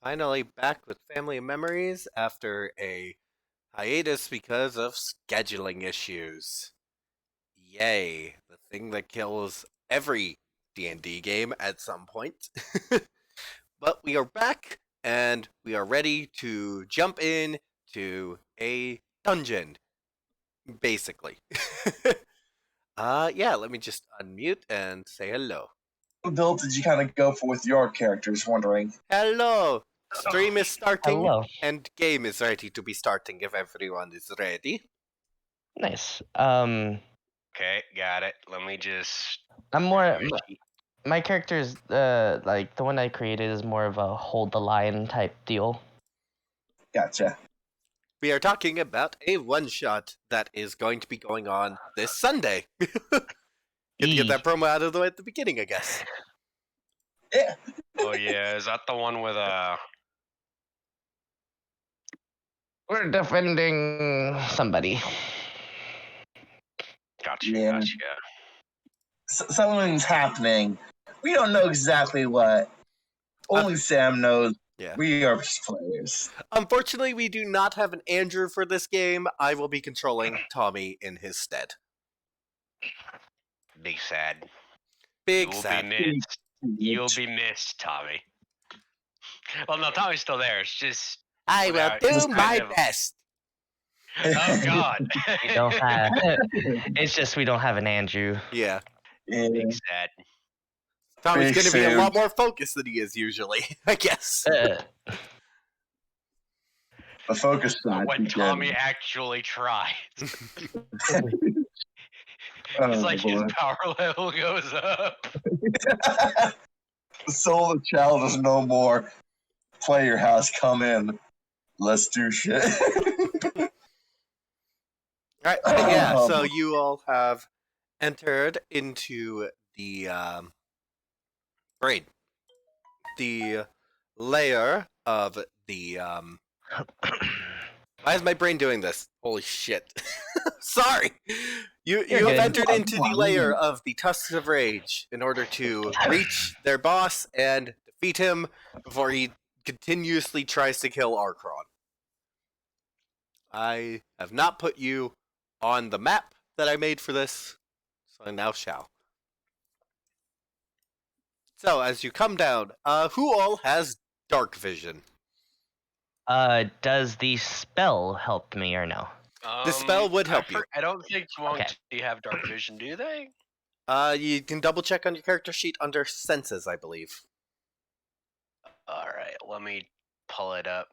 Finally back with family memories after a hiatus because of scheduling issues. Yay, the thing that kills every D&D game at some point. But we are back and we are ready to jump in to a dungeon, basically. Yeah, let me just unmute and say hello. What build did you kind of go for with your characters? Wondering. Hello! Stream is starting Hello. and game is ready to be starting if everyone is ready. Nice. Okay, got it. Let me just. I'm more. My character's like the one I created is more of a hold the line type deal. Gotcha. We are talking about a one-shot that is going to be going on this Sunday. Get to get that promo out of the way at the beginning, I guess. Yeah. Oh yeah, is that the one with We're defending somebody. Gotcha, Yeah. gotcha. Something's happening. We don't know exactly what. Only Sam knows. Yeah. We are just players. Unfortunately, we do not have an Andrew for this game. I will be controlling Tommy in his stead. Big sad. Big You'll sad. be missed. You'll be missed, Tommy. Well, no, Tommy's still there. It's just. I will without- do it's my kind of- best. Oh God. We don't have. It's just we don't have an Andrew. Yeah. Yeah. Big sad. Tommy's Big going to be a sad. lot more focused than he is usually, I guess. The focus side. When Tommy actually tries, it's like his power level goes up. The soul of the child is no more. Play your house. Come in. Let's do shit. Alright, yeah, so you all have entered into the brain. The layer of the Why is my brain doing this? Holy shit. Sorry! You have good. entered into the layer of the Tusks of Rage in order to reach their boss and defeat him before he continuously tries to kill Archron. I have not put you on the map that I made for this, so I now shall. So, as you come down, who all has dark vision? Does the spell help me or no? The spell would help you. I don't think Okay. you have dark vision, do they? You can double check on your character sheet under senses, I believe. Alright, let me pull it up.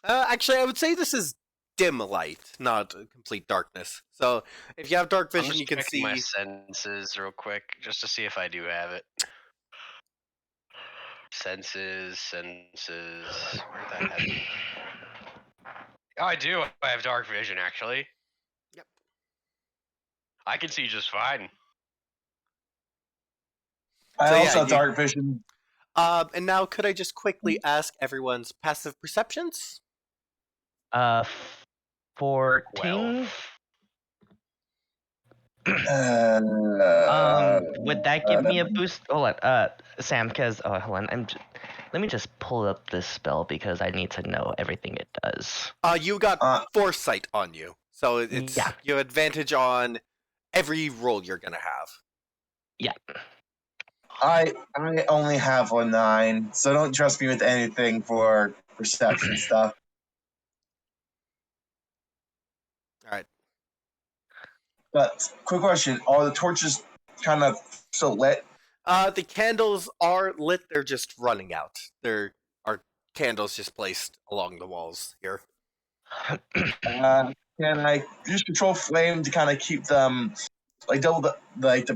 Actually, I would say this is dim light, not complete darkness. So, if you have dark I'm vision, just you can checking see. my senses real quick, just to see if I do have it. Senses. Where'd that happen? Oh, I do. I have dark vision, actually. Yep. I can see just fine. I So, yeah, also have you- dark vision. And now, could I just quickly ask everyone's passive perceptions? 14. Would that give me a boost? Hold on, Sam, because hold on, let me just pull up this spell because I need to know everything it does. You got foresight on you, so it's Yeah. you have advantage on every roll you're gonna have. Yeah. I only have a 9, so don't trust me with anything for perception stuff. All right. But quick question: are the torches kind of still lit? The candles are lit. They're just running out. There are candles just placed along the walls here. Can I use control flame to kind of keep them like double the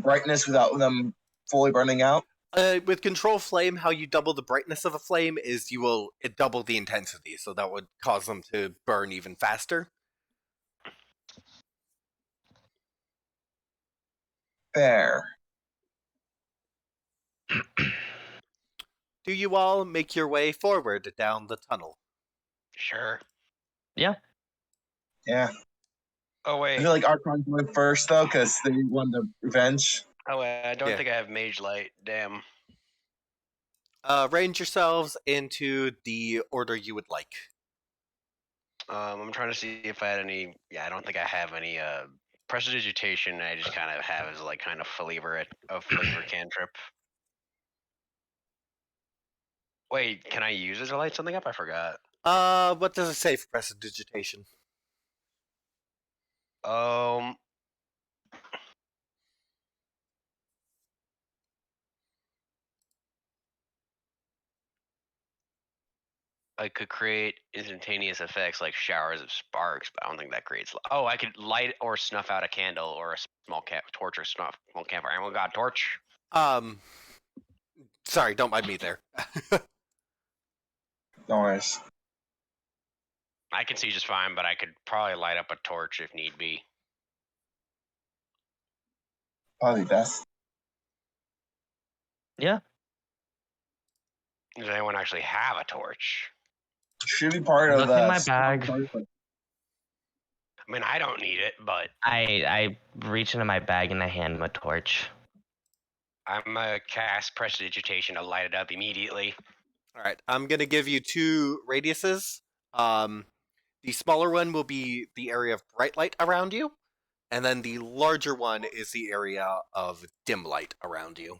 brightness without them fully burning out? With control flame, how you double the brightness of a flame is you will double the intensity, so that would cause them to burn even faster. Fair. Do you all make your way forward down the tunnel? Sure. Yeah. Oh, I wait. feel like Archon went first though, because they won the revenge. Oh, wait. I don't Yeah. think I have mage light. Damn. Arrange yourselves into the order you would like. I'm trying to see if I had any. Yeah, I don't think I have any. Prestidigitation. I just kind of have as like kind of a flavor cantrip. Wait, can I use it to light something up? I forgot. What does it say for prestidigitation? Um, I could create instantaneous effects like showers of sparks, but I don't think that creates. Oh, I could light or snuff out a candle or a small torch or small campfire. Oh god, torch. Um, sorry, don't mind me there. No worries. I can see just fine, but I could probably light up a torch if need be. Probably best. Yeah. Does anyone actually have a torch? Should be part of Look in my bag. I mean, I don't need it, but I reach into my bag and I hand him a torch. I'm gonna cast prestidigitation to light it up immediately. All right, I'm gonna give you 2 radiuses. The smaller one will be the area of bright light around you, and then the larger one is the area of dim light around you.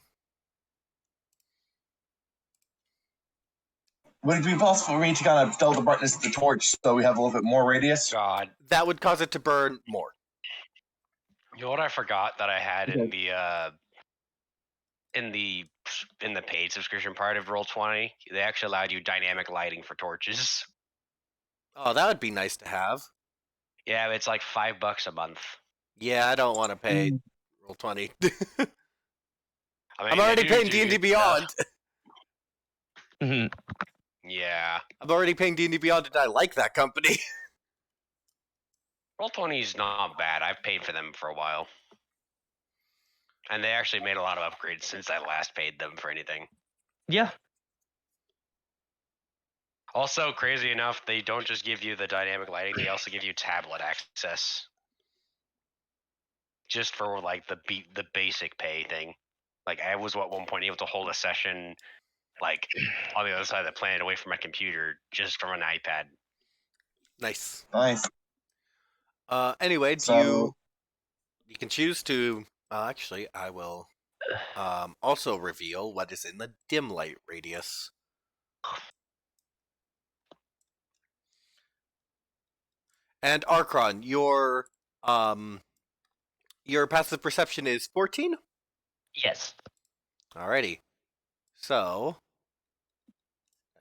Would it be possible for me to kind of double the brightness of the torch so we have a little bit more radius? God, That would cause it to burn more. you know what I forgot that I had in the paid subscription part of Roll20? They actually allowed you dynamic lighting for torches. Oh, that would be nice to have. Yeah, it's like $5 a month. Yeah, I don't want to pay Roll20. I mean, I'm already they do paying do D&D good Beyond. stuff. Yeah, I'm already paying D&D Beyond, and I like that company. Roll20 is not bad. I've paid for them for a while. And they actually made a lot of upgrades since I last paid them for anything. Yeah. Also, crazy enough, they don't just give you the dynamic lighting, they also give you tablet access. Just for like the basic pay thing. Like I was at one point able to hold a session like on the other side of the planet away from my computer just from an iPad. Nice. Nice. Anyway, So- you can choose to actually I will also reveal what is in the dim light radius. And Archron, your passive perception is 14? Yes. Alrighty. So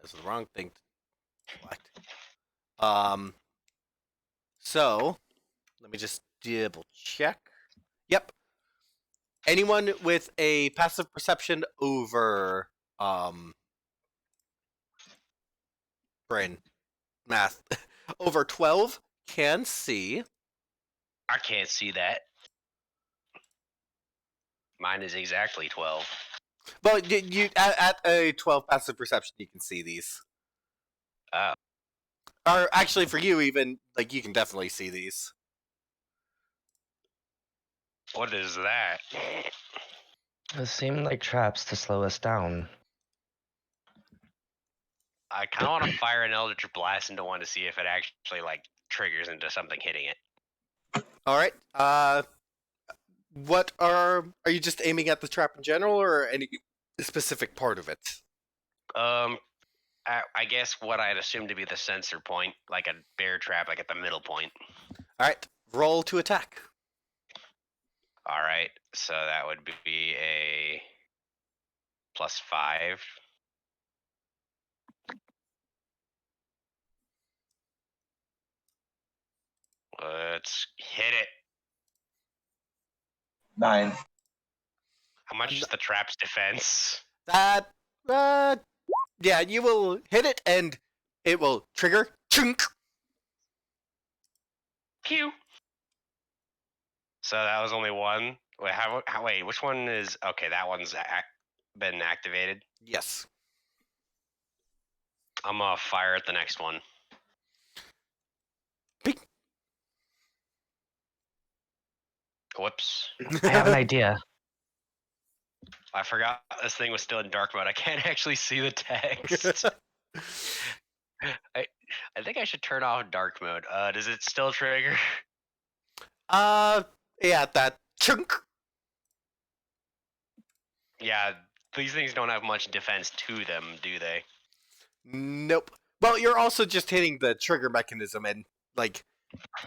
that's the wrong thing to select. So let me just double check. Yep. Anyone with a passive perception over brain math over 12 can see. I can't see that. Mine is exactly 12. But you at a 12 passive perception, you can see these. Oh. Or actually, for you, even like you can definitely see these. What is that? Those seem like traps to slow us down. I kind of want to fire an Eldritch Blast into one to see if it actually like triggers into something hitting it. All right. What are you just aiming at the trap in general, or any specific part of it? I guess what I'd assume to be the sensor point, like a bear trap, like at the middle point. All right. Roll to attack. All right, so that would be a +5. Let's hit it. 9. How much is the trap's defense? That yeah, you will hit it and it will trigger. Chunk. Pew. So that was only one. Wait, wait, which one is okay? That one's been activated. Yes. I'm gonna fire at the next one. Beep. Whoops. I have an idea. I forgot this thing was still in dark mode. I can't actually see the text. I think I should turn off dark mode. Does it still trigger? Yeah, that chunk. Yeah, these things don't have much defense to them, do they? Nope. Well, you're also just hitting the trigger mechanism, and like,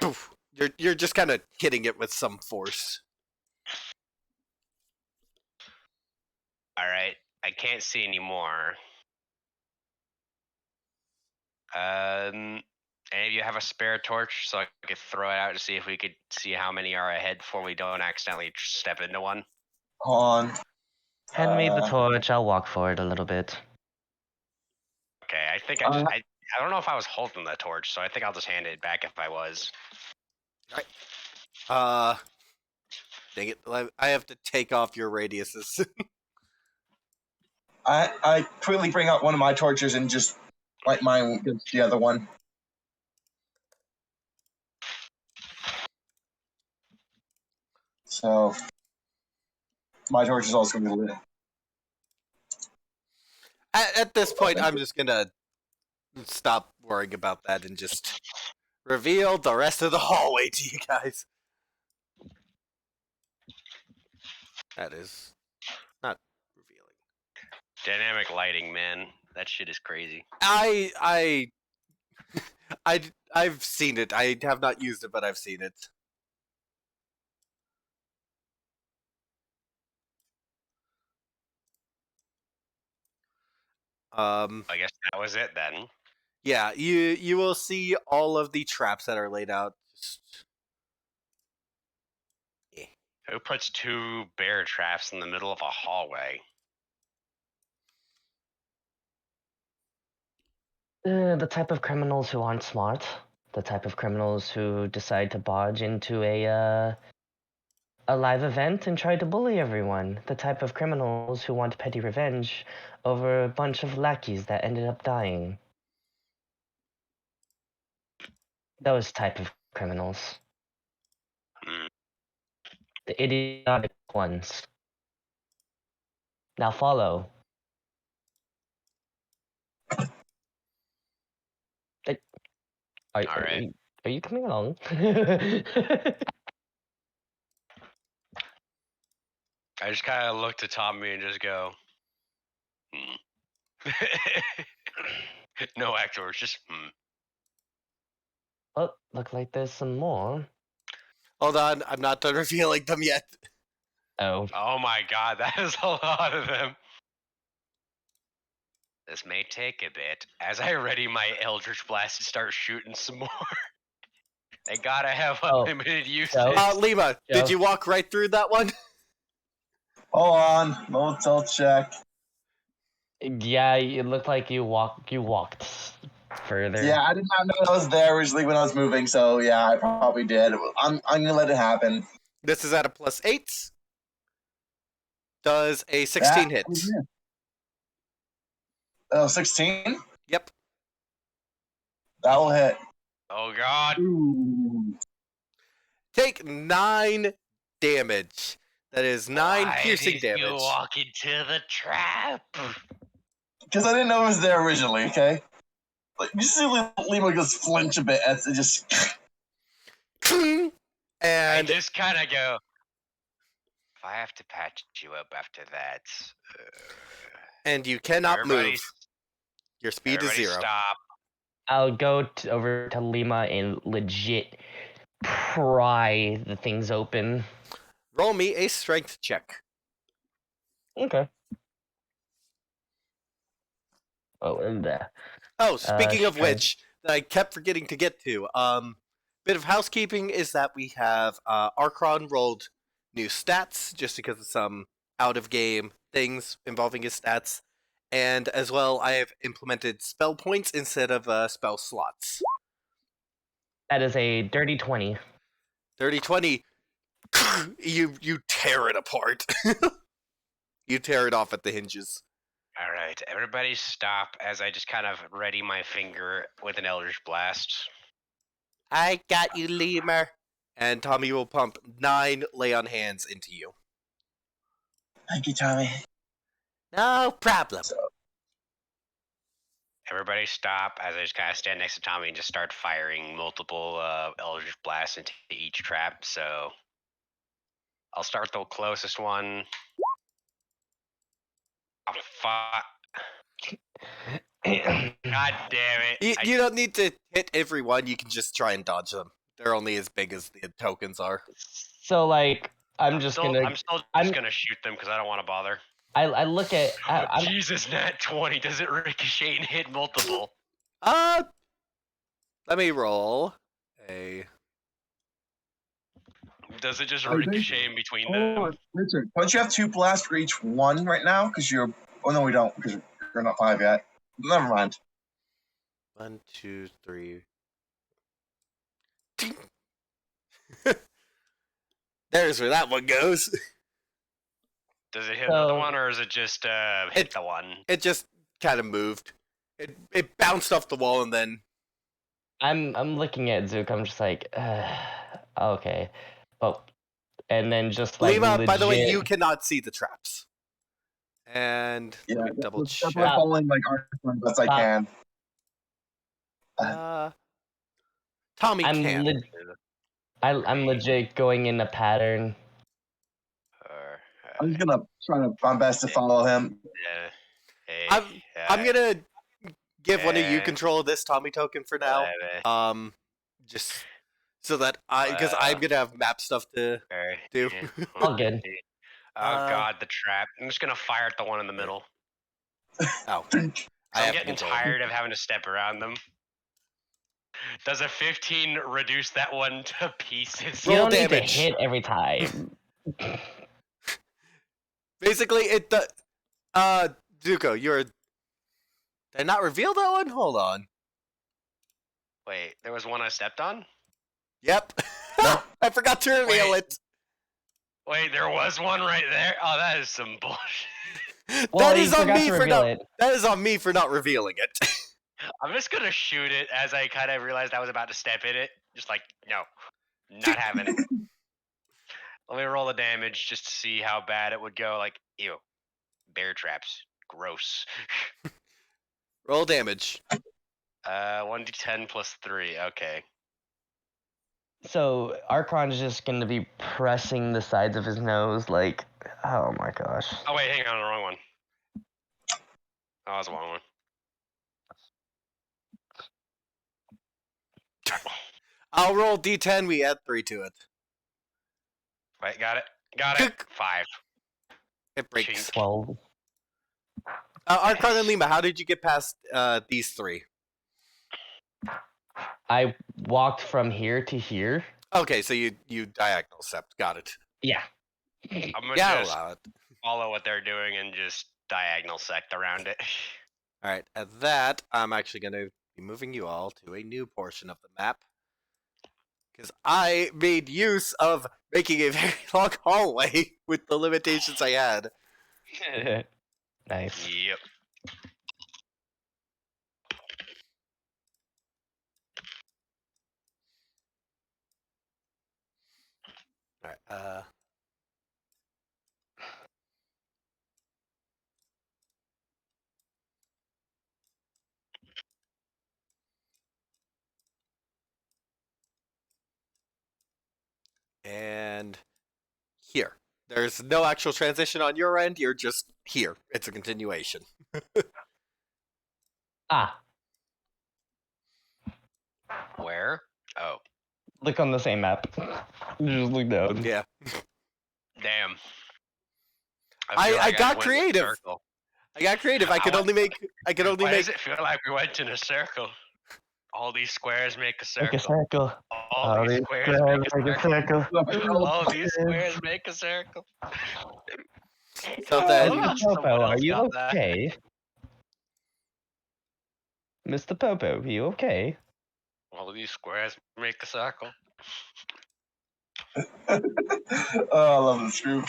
poof, you're just kind of hitting it with some force. All right, I can't see anymore. Any of you have a spare torch so I could throw it out to see if we could see how many are ahead before we don't accidentally step into one? Hold on. Hand me the torch. I'll walk forward a little bit. Okay, I think I don't know if I was holding the torch, so I think I'll just hand it back if I was. Dang it! I have to take off your radiuses. I quickly bring out one of my torches and just light mine against the other one. So my torch is also going to be lit. At this point, I'm just gonna stop worrying about that and just reveal the rest of the hallway to you guys. That is not revealing. Dynamic lighting, man. That shit is crazy. I've seen it. I have not used it, but I've seen it. I guess that was it then. Yeah, you will see all of the traps that are laid out. Who puts 2 bear traps in the middle of a hallway? The type of criminals who aren't smart. The type of criminals who decide to barge into a live event and try to bully everyone. The type of criminals who want petty revenge over a bunch of lackeys that ended up dying. Those type of criminals. Hmm. The idiotic ones. Now follow. Alright. Are you coming along? I just kind of look to Tommy and just go, no actors, just Oh, look like there's some more. Hold on, I'm not done revealing them yet. Oh. Oh my god, that is a lot of them. This may take a bit. As I ready my Eldritch Blast to start shooting some more. They gotta have unlimited usage. Lima, did you walk right through that one? Hold on. I'll check. Yeah, it looked like you walked further. Yeah, I did not know I was there originally when I was moving, so yeah, I probably did. I'm gonna let it happen. This is at a +8. Does a 16 hit? Oh, 16? Yep. That'll hit. Oh god. Ooh. Take 9 damage. That is 9 Why piercing did damage. You walk into the trap. Because I didn't know it was there originally, okay? Like, you see Lima just flinch a bit as it just... And I just kind of go, if I have to patch you up after that... and you cannot everybody, move. Your speed is 0. Stop. I'll go over to Lima and legit pry the things open. Roll me a strength check. Okay. Oh, and Oh, speaking of strength. which, that I kept forgetting to get to. Bit of housekeeping is that we have Archron rolled new stats just because of some out of game things involving his stats, and as well I have implemented spell points instead of spell slots. That is a dirty 20. Dirty 20. You tear it apart. You tear it off at the hinges. All right, everybody stop as I just kind of ready my finger with an Eldritch Blast. I got you, Lemur. And Tommy will pump 9 lay on hands into you. Thank you, Tommy. No problem. So, Everybody stop as I just kind of stand next to Tommy and just start firing multiple Eldritch Blasts into each trap. So I'll start the closest one. Oh, fuck. God damn it. You don't need to hit every one. You can just try and dodge them. They're only as big as the tokens are. So like, I'm just still gonna just gonna shoot them because I don't want to bother. I look at I'm Jesus, nat 20. Does it ricochet and hit multiple? Let me roll a. Does it just I think- ricochet in between oh, them? Richard, don't you have 2 blasts for each one right now? Because you're. Oh no, we don't. Because you're not 5 yet. Never mind. 1, 2, 3. There's where that one goes. Does it hit So- another one, or is it just hit the one? It just kind of moved. It bounced off the wall and then. I'm looking at Zook. I'm just like, okay, well, and then just like Lima, by the way, legit- you cannot see the traps. And Yeah, let me double that's why check. I'm following like our best I Stop. can. Tommy I'm can. I'm legit going in a pattern. I'm just gonna try to my best to follow him. I'm gonna give one of you control of this Tommy token for now. Just so that because I'm gonna have map stuff to do. All good. Oh god, the trap. I'm just gonna fire at the one in the middle. Oh, I'm getting tired of having to step around them. Does a 15 reduce that one to pieces? You Roll don't need to damage. hit every time. Basically, Zuko, you're. Did I not reveal that one? Hold on. Wait, there was one I stepped on? Yep. I forgot to reveal Wait. it. Wait, there was one right there? Oh, that is some bullshit. Well, That you is on forgot me to for reveal not. it. That is on me for not revealing it. I'm just gonna shoot it as I kind of realized I was about to step in it. Just like, no, not having it. Let me roll the damage just to see how bad it would go. Like, ew, bear traps, gross. Roll damage. 1d10 plus 3. Okay. So Archon's just gonna be pressing the sides of his nose, like, oh my gosh. Oh wait, hang on, the wrong one. Oh, that was the wrong one. I'll roll d10. We add 3 to it. Wait, got it. Got it. 5. It breaks. 12. Archon and Lima, how did you get past these 3? I walked from here to here. Okay, so you diagonal stepped. Got it. Yeah. I'm gonna Yeah, just allow it. follow what they're doing and just diagonal sect around it. All right, at that, I'm actually going to be moving you all to a new portion of the map. Because I made use of making a very long hallway with the limitations I had. Nice. Yep. All right, and here. There's no actual transition on your end. You're just here. It's a continuation. Ah, Where? Oh, look on the same map. Just look down. Yeah. damn. I got creative. I got creative. I could only make. Why does it feel like we went in a circle? All these squares make a Make a circle. circle. All these squares make a circle. All these squares make a circle. So then, Oh, Mr. someone Popo, are else you got that. okay? Mr. Popo, are you okay? All these squares make a circle. Oh, I love this group.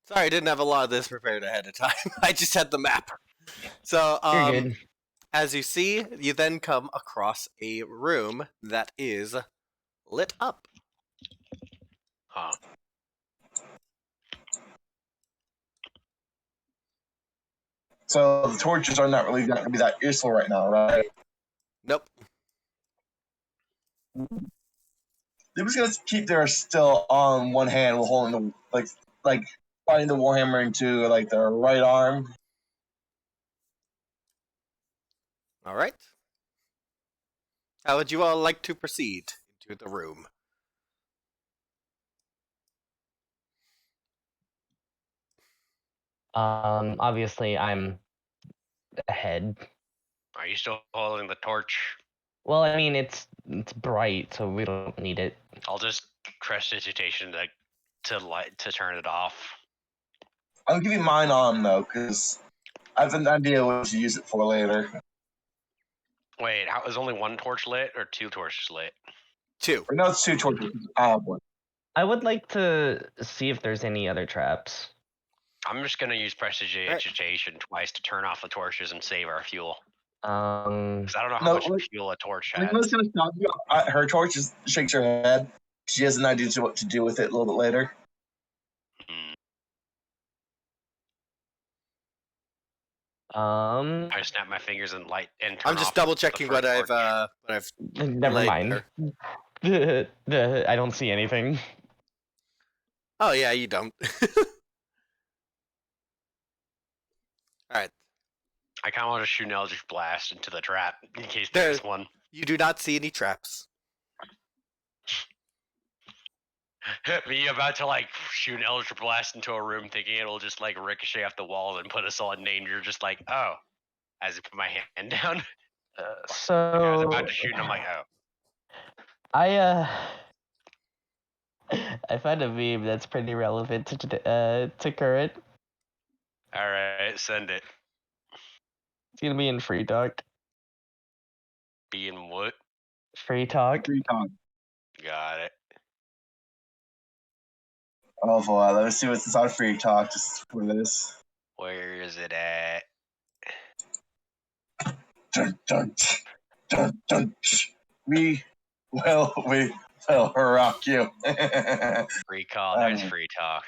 sorry, I didn't have a lot of this prepared ahead of time. I just had the map. So, You're good. as you see, you then come across a room that is lit up. Huh. So the torches are not really going to be that useful right now, right? Nope. They're just going to keep their still on one hand while holding the like fighting the warhammer into like their right arm. All right. How would you all like to proceed into the room? Obviously I'm ahead. Are you still holding the torch? Well, I mean it's bright, so we don't need it. I'll just prestidigitation to turn it off. I'll give you mine on though, because I have an idea what to use it for later. Wait, is only one torch lit or two torches lit? 2. Right now it's 2 torches. I have one. I would like to see if there's any other traps. I'm just gonna use prestidigitation twice to turn off the torches and save our fuel. Because I don't know how much fuel a torch has. Lima's gonna stop you. Her torch just shakes her head. She has an idea to what to do with it a little bit later. I snap my fingers and light and turn I'm just off double the checking first what torch. I've Never laid mind. there. I don't see anything. Oh yeah, you don't. All right. I kind of want to shoot an Eldritch Blast into the trap in case there's one. You do not see any traps. Me about to like shoot an Eldritch Blast into a room thinking it'll just like ricochet off the walls and put us all in danger. Just like, oh. As I put my hand down. So I was about to shoot and I'm like, oh. I found a meme that's pretty relevant to current. Alright, send it. It's gonna be in Free Talk. Be in what? Free Talk. Free talk. Got it. Oh boy, let me see what's inside free talk just for this. Where is it at? Dun, dun, dun, dun. We will rock you. Recall, there's free talk.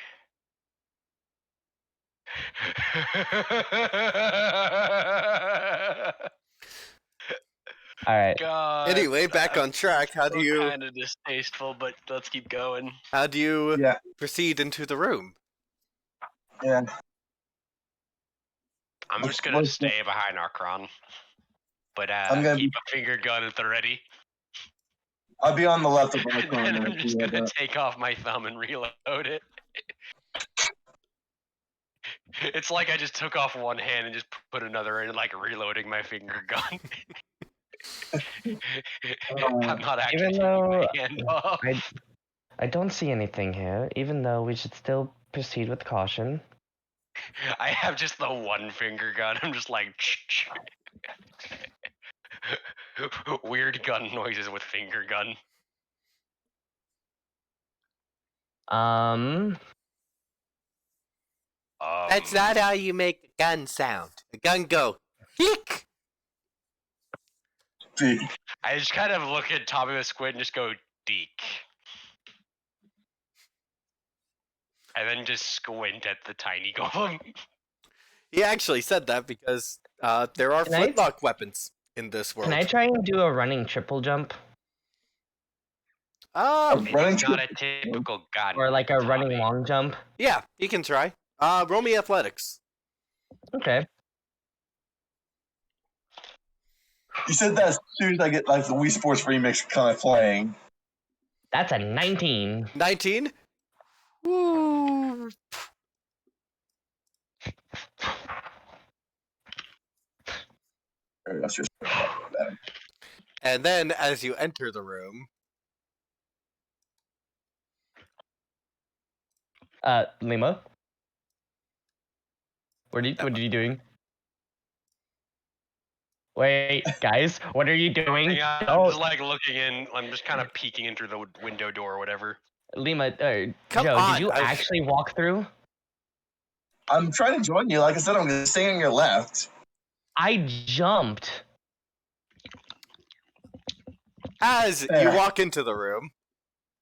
All right. God. Anyway, back on track. How do you? Kind of distasteful, but let's keep going. How do you Yeah. proceed into the room? Yeah. I'm just gonna stay behind Archron, but I'm gonna keep a finger gun at the ready. I'll be on the left of my And corner. then I'm just gonna take off my thumb and reload it. It's like I just took off one hand and just put another in, like reloading my finger gun. I'm not actually Even though taking my hand off. I don't see anything here, even though we should still proceed with caution. I have just the one finger gun. I'm just like weird gun noises with finger gun. That's not how you make a gun sound. A gun go, hick! I just kind of look at Tommy the Squid and just go, deek. And then just squint at the tiny golem. He actually said that because there are flintlock weapons in this world. Can I try and do a running triple jump? It's not a typical gun. Or like a running long jump? Yeah, you can try. Roll me athletics. Okay. You said that as soon as I get like the Wii Sports remix kind of playing. That's a 19. 19? Woo! That's just And then, as you enter the room, Lima? What are you doing? Wait, guys, what are you doing? Yeah, I'm just like looking in. I'm just kind of peeking in through the window door or whatever. Lima, Come Joe, on, did you actually walk through? I'm trying to join you. Like I said, I'm going to stay on your left. I jumped. as you walk into the room,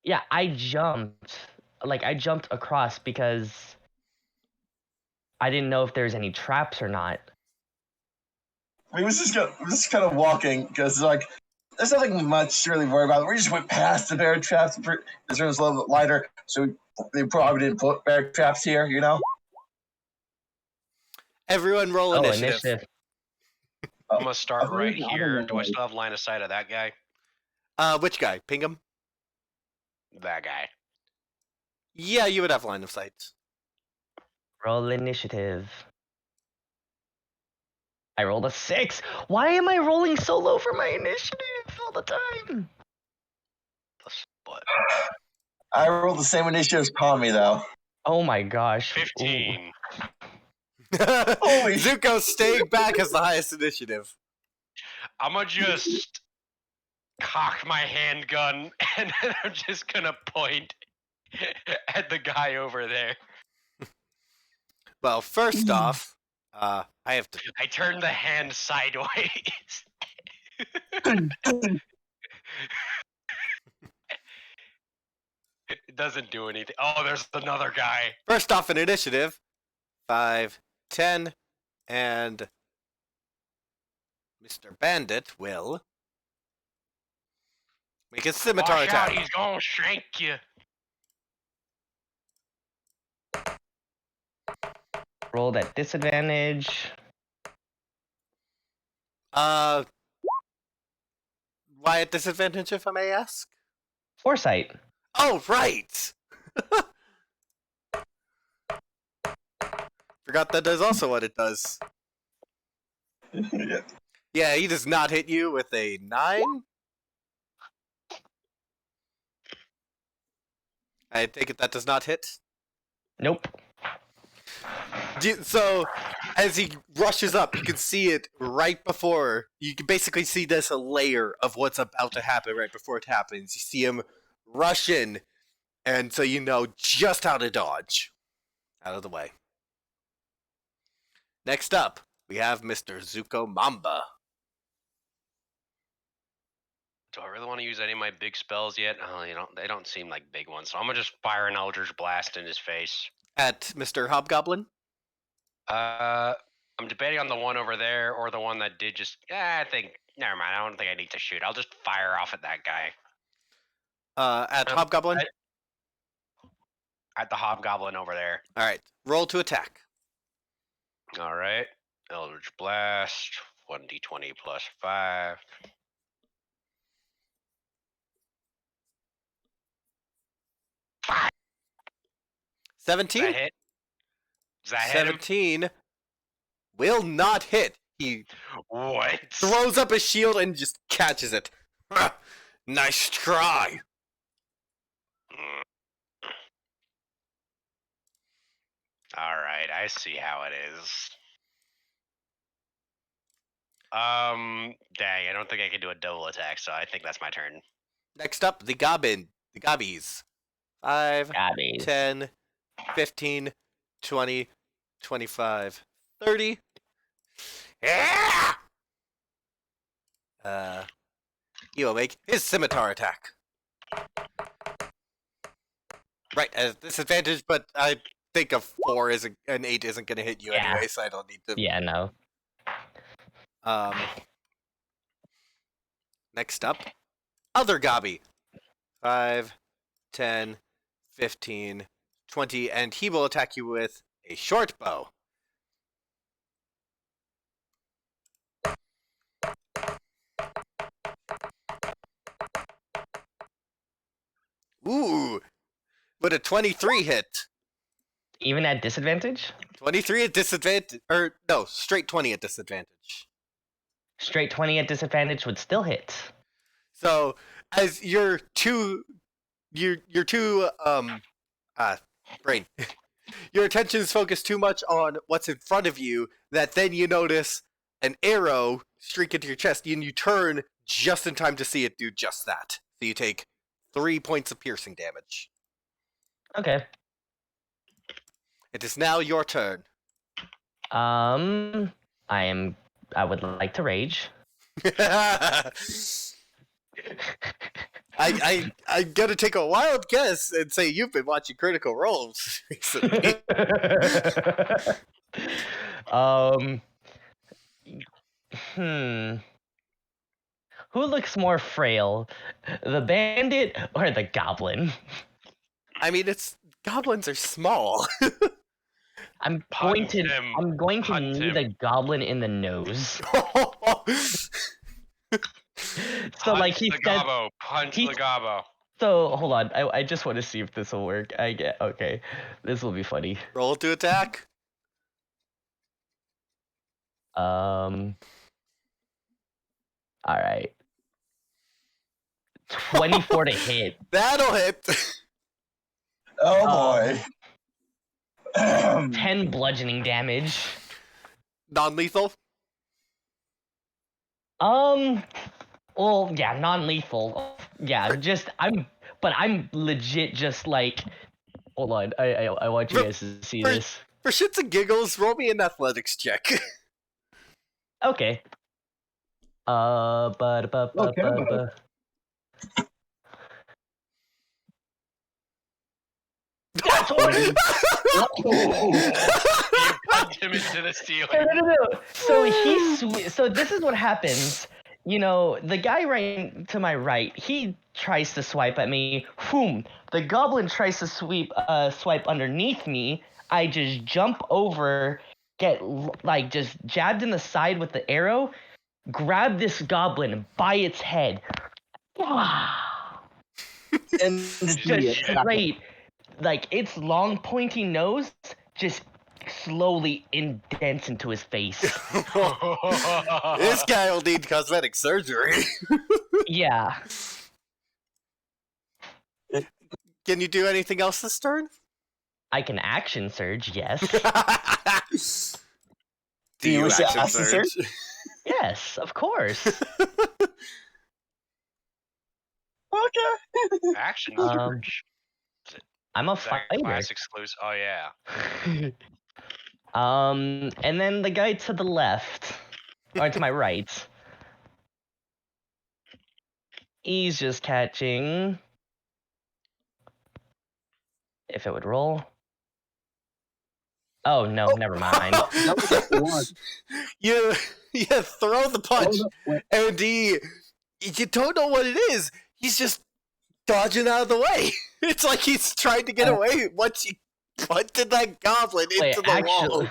Yeah, I jumped. Like, I jumped across because I didn't know if there's any traps or not. we was just kind of walking because like there's nothing much to really worry about. We just went past the bear traps. This room was a little bit lighter, so they probably didn't put bear traps here. You know. Everyone roll Oh, initiative. initiative. I'm gonna start I right believe the other here. one Do I was- still have line of sight of that guy? Which guy? Pingham? That guy. Yeah, you would have line of sight. Roll initiative. I rolled a 6. Why am I rolling so low for my initiative all the time? The split. I rolled the same initiative as Tommy though. Oh my gosh. 15. Holy Zuko staying back has the highest initiative. I'm gonna just cock my handgun and then I'm just gonna point at the guy over there. Well, first off, I have to. I turn the hand sideways. It doesn't do anything. Oh, there's another guy. First off, in initiative, 5, 10, and Mr. Bandit will make a scimitar Watch out, attack. he's gonna shank you. Rolled at disadvantage. Why at disadvantage, if I may ask? Foresight. Oh, right! Forgot that is also what it does. yeah. Yeah, he does not hit you with a 9. I take it that does not hit. Nope. So, as he rushes up, you can see it right before. You can basically see this a layer of what's about to happen right before it happens. You see him rush in, and so you know just how to dodge. Out of the way. Next up, we have Mr. Zuko Mamba. Do I really want to use any of my big spells yet? Oh, they don't seem like big ones. So I'm gonna just fire an Eldritch Blast in his face. At Mr. Hobgoblin. I'm debating on the one over there or the one that did just. I think. Never mind. I don't think I need to shoot. I'll just fire off at that guy. At Um, Hobgoblin. At the Hobgoblin over there. Alright, roll to attack. All right. Eldritch Blast. 1d20 plus 5. Does 17? that hit? Does that hit him? 17 will not hit. He What? throws up his shield and just catches it. Nice try. All right, I see how it is. Dang, I don't think I can do a double attack, so I think that's my turn. Next up, the Goblin. The Gobbies. 5, Gabbies. 10, 15, 20, 25, 30. Yeah! He will make his scimitar attack. Right, at disadvantage, but I think a 4 isn't, an 8 isn't going to hit you Yeah. anyway, so I don't need to. Yeah, no. Next up, other Gobby. 5, 10, 15, 20, and he will attack you with a short bow. Ooh, with a 23 hit. Even at disadvantage? 23 at disadvantage, or no, straight 20 at disadvantage. Straight 20 at disadvantage would still hit. So, as your brain, your attention is focused too much on what's in front of you that then you notice an arrow streak into your chest and you turn just in time to see it do just that. So you take 3 points of piercing damage. Okay. It is now your turn. I would like to rage. I'm gonna take a wild guess and say you've been watching Critical Roles recently. Who looks more frail, the bandit or the goblin? I mean, goblins are small. I'm Punt him. going to Punt knee him. the goblin in the nose. So Punch like he the said. gobbo. Punch he- the gobbo. So hold on, I just want to see if this will work. Okay, this will be funny. Roll to attack. All right, 24 to hit. That'll hit. Oh Um, boy. 10 bludgeoning damage. Non-lethal. Well, yeah, non-lethal. Yeah, I'm legit just like. Hold on, I want you guys to see this. For shits and giggles, roll me an athletics check. Okay. Okay. That's what. You punched him into the ceiling. No. So this is what happens. You know, the guy right to my right, he tries to swipe at me. The goblin tries to swipe underneath me. I just jump over, get like just jabbed in the side with the arrow, grab this goblin by its head. And Just straight, like its long pointy nose just slowly indents into his face. This guy will need cosmetic surgery. Yeah. Can you do anything else this turn? I can action surge, yes. Do you you wish to action action surge? Yes, of course. Okay. Action Um, surge. I'm a Is that fighter. class exclusive? Oh yeah. And then the guy to the left, or to my right, he's just catching. If it would roll. Oh no, never mind. you throw the punch, and you don't know what it is. He's just dodging out of the way. It's like he's trying to get away once you punted that goblin into the wall.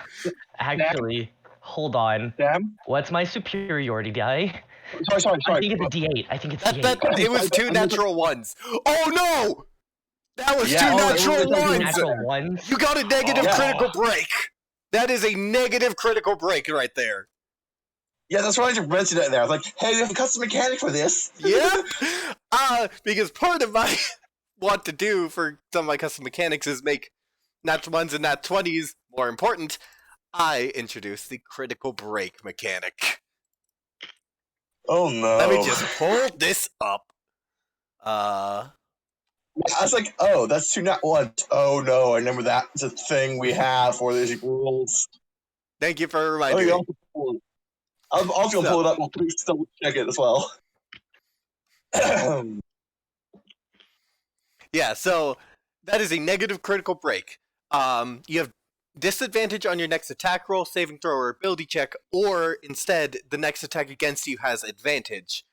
Actually, hold on. Damn. What's my superiority die? Sorry. I think it's a D8. I think it's D8. It was two natural ones. Oh no! That was Yeah, two natural ones! Natural ones. You got a negative Oh. critical break! That is a negative critical break right there. Yeah, that's why I just mentioned it there. I was like, hey, we have a custom mechanic for this. Yeah? Because part of my want to do for some of my custom mechanics is make nat ones and nat 20s more important. I introduced the critical break mechanic. Oh no. Let me just pull this up. I was like, oh, that's two not ones. Oh no, I remember that. It's a thing we have for these rules. Thank you for Oh, reminding you me. also pull it. I'm also gonna pull it up. We'll please double check it as well. Yeah, so that is a negative critical break. You have disadvantage on your next attack roll, saving throw, or ability check, or instead, the next attack against you has advantage.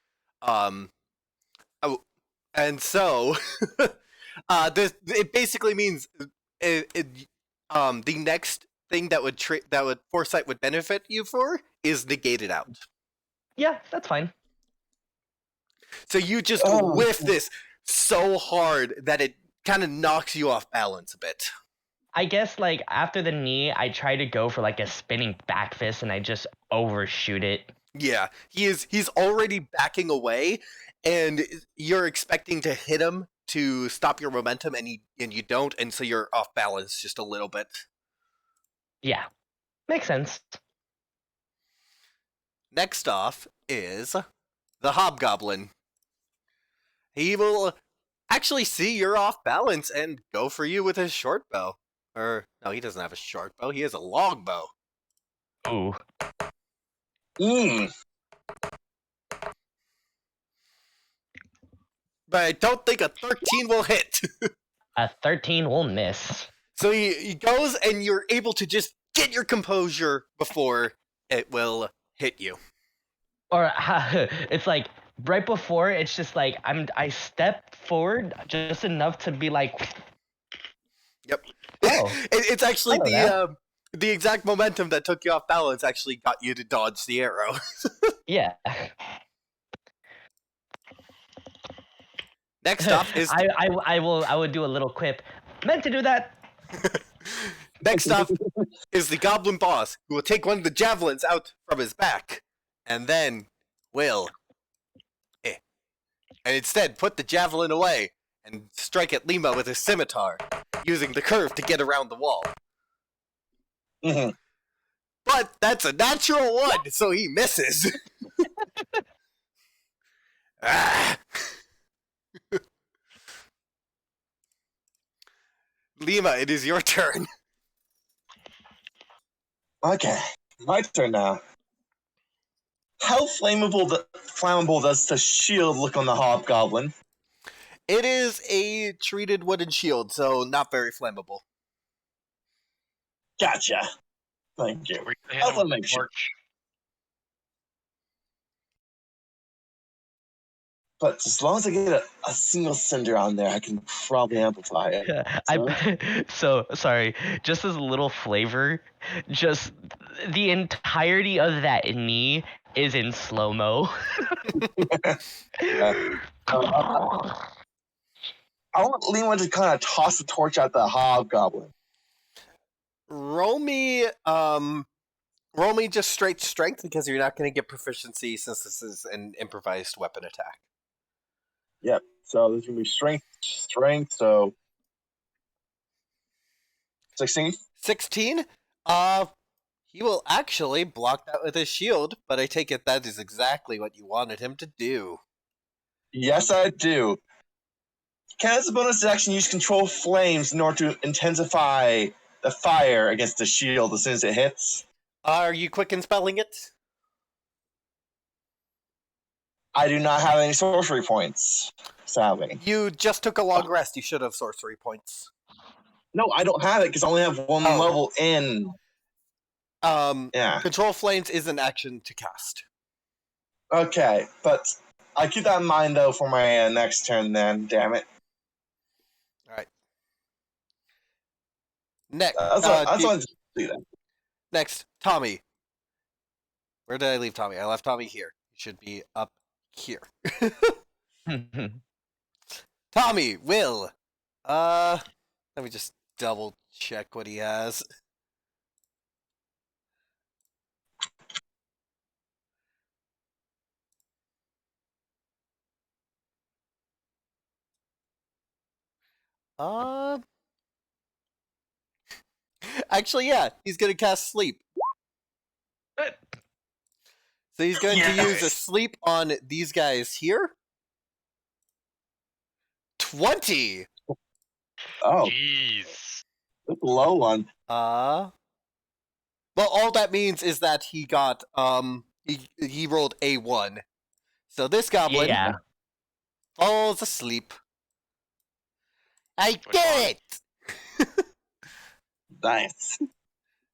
And so, it basically means the next thing that would foresight would benefit you for is negated out. Yeah, that's fine. So you just whiff this so hard that it kind of knocks you off balance a bit. I guess like after the knee, I try to go for like a spinning back fist and I just overshoot it. Yeah, he's already backing away, and you're expecting to hit him to stop your momentum, and you don't, and so you're off balance just a little bit. Yeah, makes sense. Next off is the Hobgoblin. He will actually see you're off balance and go for you with his short bow. Or, no, he doesn't have a short bow, he has a long bow. Ooh. But I don't think a 13 will hit. A 13 will miss. So he goes, and you're able to just get your composure before it will hit you. Or it's like right before. It's just like I step forward just enough to be like, Yep. oh, It's actually hello there. the exact momentum that took you off balance actually got you to dodge the arrow. Yeah. Next up is I would do a little quip. Meant to do that. next up is the goblin boss, who will take one of the javelins out from his back, and then will and instead put the javelin away and strike at Lima with his scimitar, using the curve to get around the wall. Mhm. But that's a natural one, so he misses. Ah. Lima, it is your turn. Okay, my turn now. How flammable does the shield look on the hobgoblin? It is a treated wooden shield, so not very flammable. Gotcha. Thank you. We're gonna hit I him want to with make a sure. torch. But as long as I get a single cinder on there, I can probably amplify it. So, So sorry. Just as a little flavor, just the entirety of that knee is in slow mo. I want Lima to kind of toss the torch at the hobgoblin. Roll me just straight strength because you're not going to get proficiency since this is an improvised weapon attack. Yep. So this is gonna be strength. So 16. 16. He will actually block that with his shield, but I take it that is exactly what you wanted him to do. Yes, I do. Can as a bonus action use control flames in order to intensify the fire against the shield as soon as it hits? Are you quick in spelling it? I do not have any sorcery points, sadly. You just took a long rest. You should have sorcery points. No, I don't have it because I only have one Oh. level in. Yeah. Control flames is an action to cast. Okay, but I keep that in mind though for my next turn. Then, damn it. All right. Next, That's what I just do that. next, Tommy. Where did I leave Tommy? I left Tommy here. He should be up here. Tommy, Will. Let me just double check what he has. Actually, yeah, he's gonna cast sleep. So he's going to use a sleep on these guys here. 20. Oh, Jeez. that's a low one. Well, all that means is that he got he rolled a 1. So this goblin Yeah. falls asleep. I Which did it. Nice.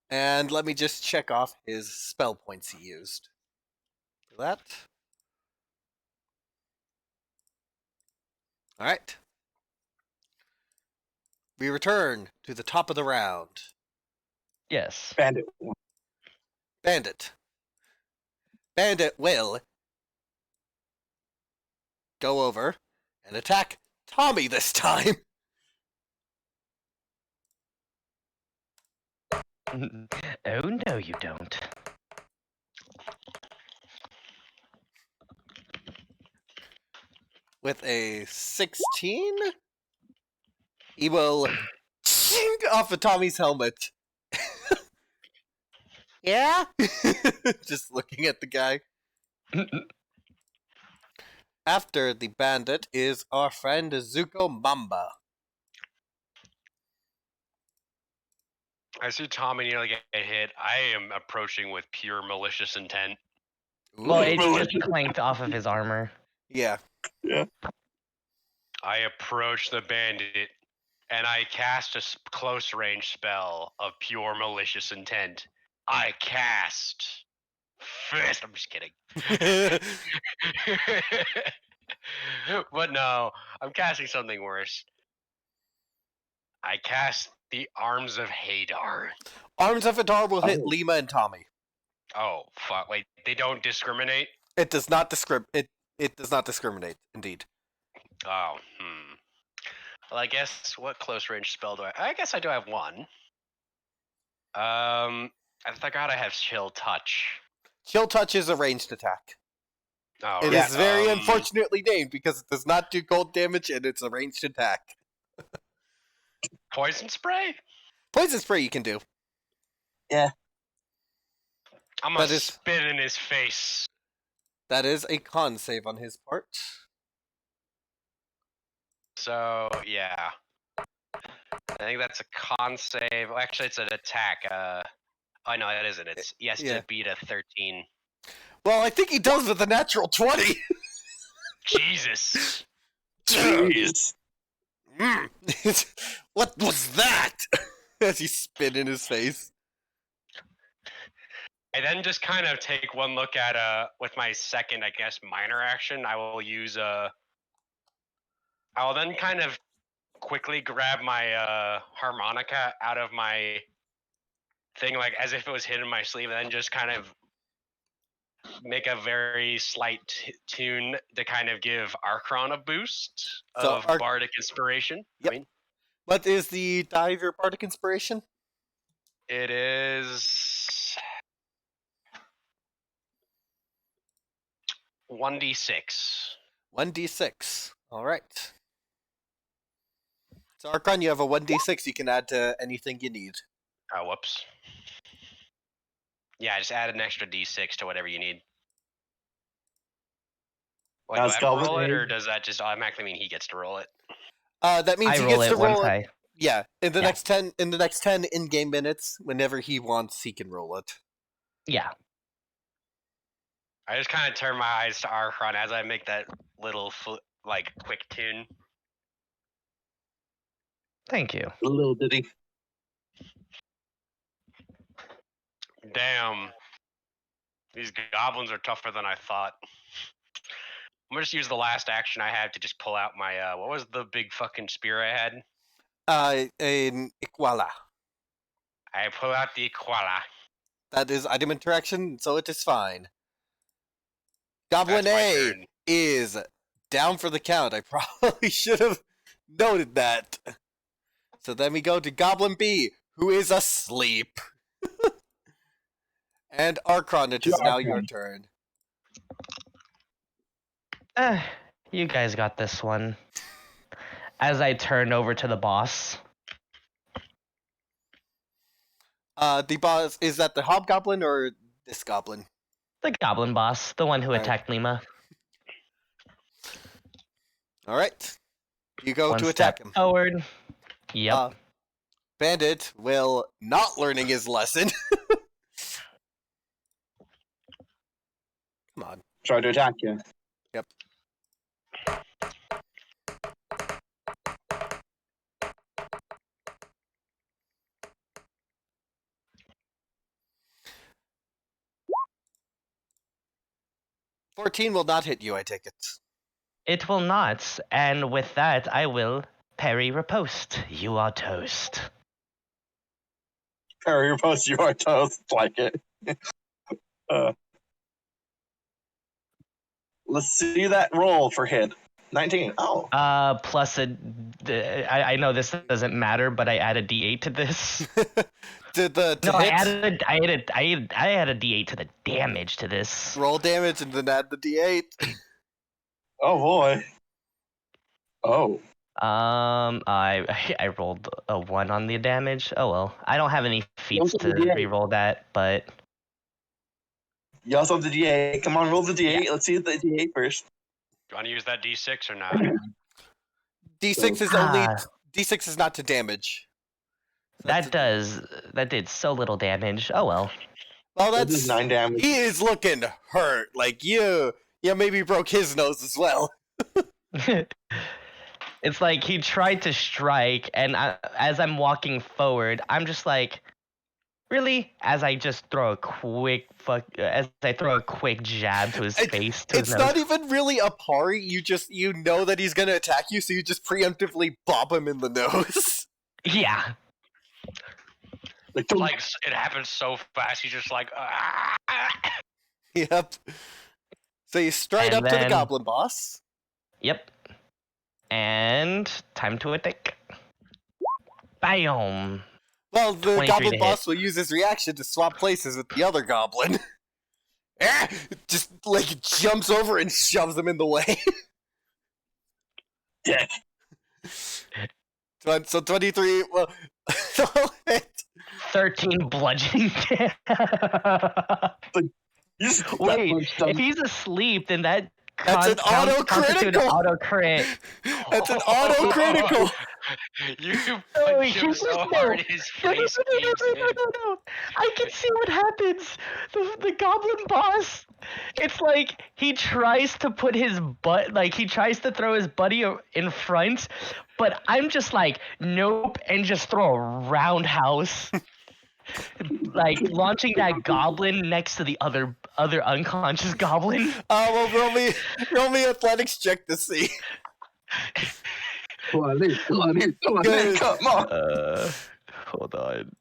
And let me just check off his spell points he used. That. All right. We return to the top of the round. Yes. Bandit. Bandit. Bandit will go over and attack Tommy this time. Oh no, you don't. With a 16, he will chink off of Tommy's helmet. Yeah? Just looking at the guy. After the bandit is our friend Zuko Mamba. I see Tommy nearly get hit. I am approaching with pure malicious intent. Well, Ooh. it's just clanked off of his armor. Yeah. I approach the bandit and I cast a close range spell of pure malicious intent. I cast fist. I'm just kidding. But no, I'm casting something worse. I cast the Arms of Hadar. Arms of Hadar will hit Oh. Lima and Tommy. Oh fuck! Wait, they don't discriminate. It does not it does not discriminate. Indeed. Oh, Well, I guess what close range spell do I? I guess I do have one. I forgot I have Chill Touch. Chill Touch is a ranged attack. Oh, It right. is very unfortunately named because it does not do cold damage and it's a ranged attack. Poison Spray. Poison Spray you can do. I'm gonna That is- spit in his face. That is a con save on his part. So yeah, I think that's a con save. Well, actually, it's an attack. Oh no, that isn't. It's he has Yeah. to beat a 13. Well, I think he does with a natural 20. Jesus. Jeez. What was that? As you spit in his face. I then just kind of take one look at with my second, I guess, minor action. I will use I'll then kind of quickly grab my harmonica out of my thing, like as if it was hidden in my sleeve, and then just kind of make a very slight tune to kind of give Archon a boost So of bardic inspiration. Yep. I mean, What is the die of your bardic inspiration? it is 1d6. 1d6. Alright. So Archon, you have a 1d6 you can add to anything you need. Oh, whoops. Yeah, just add an extra d6 to whatever you need. Wait, do I That's have to roll Goblin. it, or does that just automatically mean he gets to roll it? That means I he roll gets to it once roll it. I. Yeah, in the Yeah. next 10 in-game minutes, whenever he wants, he can roll it. Yeah. I just kind of turn my eyes to Archon as I make that little quick tune. Thank you. A little ditty. Damn. These goblins are tougher than I thought. I'm gonna just use the last action I have to just pull out my what was the big fucking spear I had? An Ikwala. I pull out the Koala. That is item interaction, so it is fine. Goblin That's my A turn. is down for the count. I probably should have noted that. So then we go to Goblin B, who is asleep. And Archon, it is now your turn. You guys got this one. As I turn over to the boss. The boss, is that the Hobgoblin or this goblin? The goblin boss, the one who Alright. attacked Lima. Alright. You go One to step attack him. forward. Yep. Bandit will not learning his lesson. Come on. Try to attack you. Yep. "14 will not hit you, I take it. It will not, and with that, I will parry riposte. You are toast. Parry riposte, you are toast. Like it. Let's see that roll for hit. 19. Oh. Plus I know this doesn't matter, but I add a D8 to this. To No, I hit, added a D8 to the damage to this. roll damage and then add the d8. Oh boy. Oh. I rolled a 1 on the damage. Oh well, I don't have any feats Roll to the D8. re-roll that, but You also have the D8. Come on, roll the D8. Let's see the D8 first. Do you want to use that d6 or not? D6 is only D6 is not to damage. that did so little damage. Oh well. Well, That is that's 9 damage. he is looking hurt. Like you maybe broke his nose as well. It's like he tried to strike, and as I'm walking forward, I'm just like, Really? As I just throw a quick jab to his face, to his It's nose. not even really a parry. You know that he's gonna attack you, so you just preemptively bop him in the nose. Yeah. Like, Like it happens so fast. He's just like, Yep. So you stride And up to the then- goblin boss. Yep. And time to attack. Bam! Well, the 23 goblin to boss will use his reaction to swap places with the other goblin. Just like jumps over and shoves him in the way. dick. So 23. Well, hit. 13 bludgeoning. You just Wait, that much if he's asleep, then that That's an constitute auto-critical! an auto crit. That's an auto critical. you Oh, punch him here's so this hard note. his No, face caves in. no. I can see what happens. The goblin boss. It's like he tries to put his butt, like he tries to throw his buddy in front, but I'm just like, nope, and just throw a roundhouse. Like launching that goblin next to the other unconscious goblin. Well, roll me athletics check to see. Come on, Good. come on. Hold on.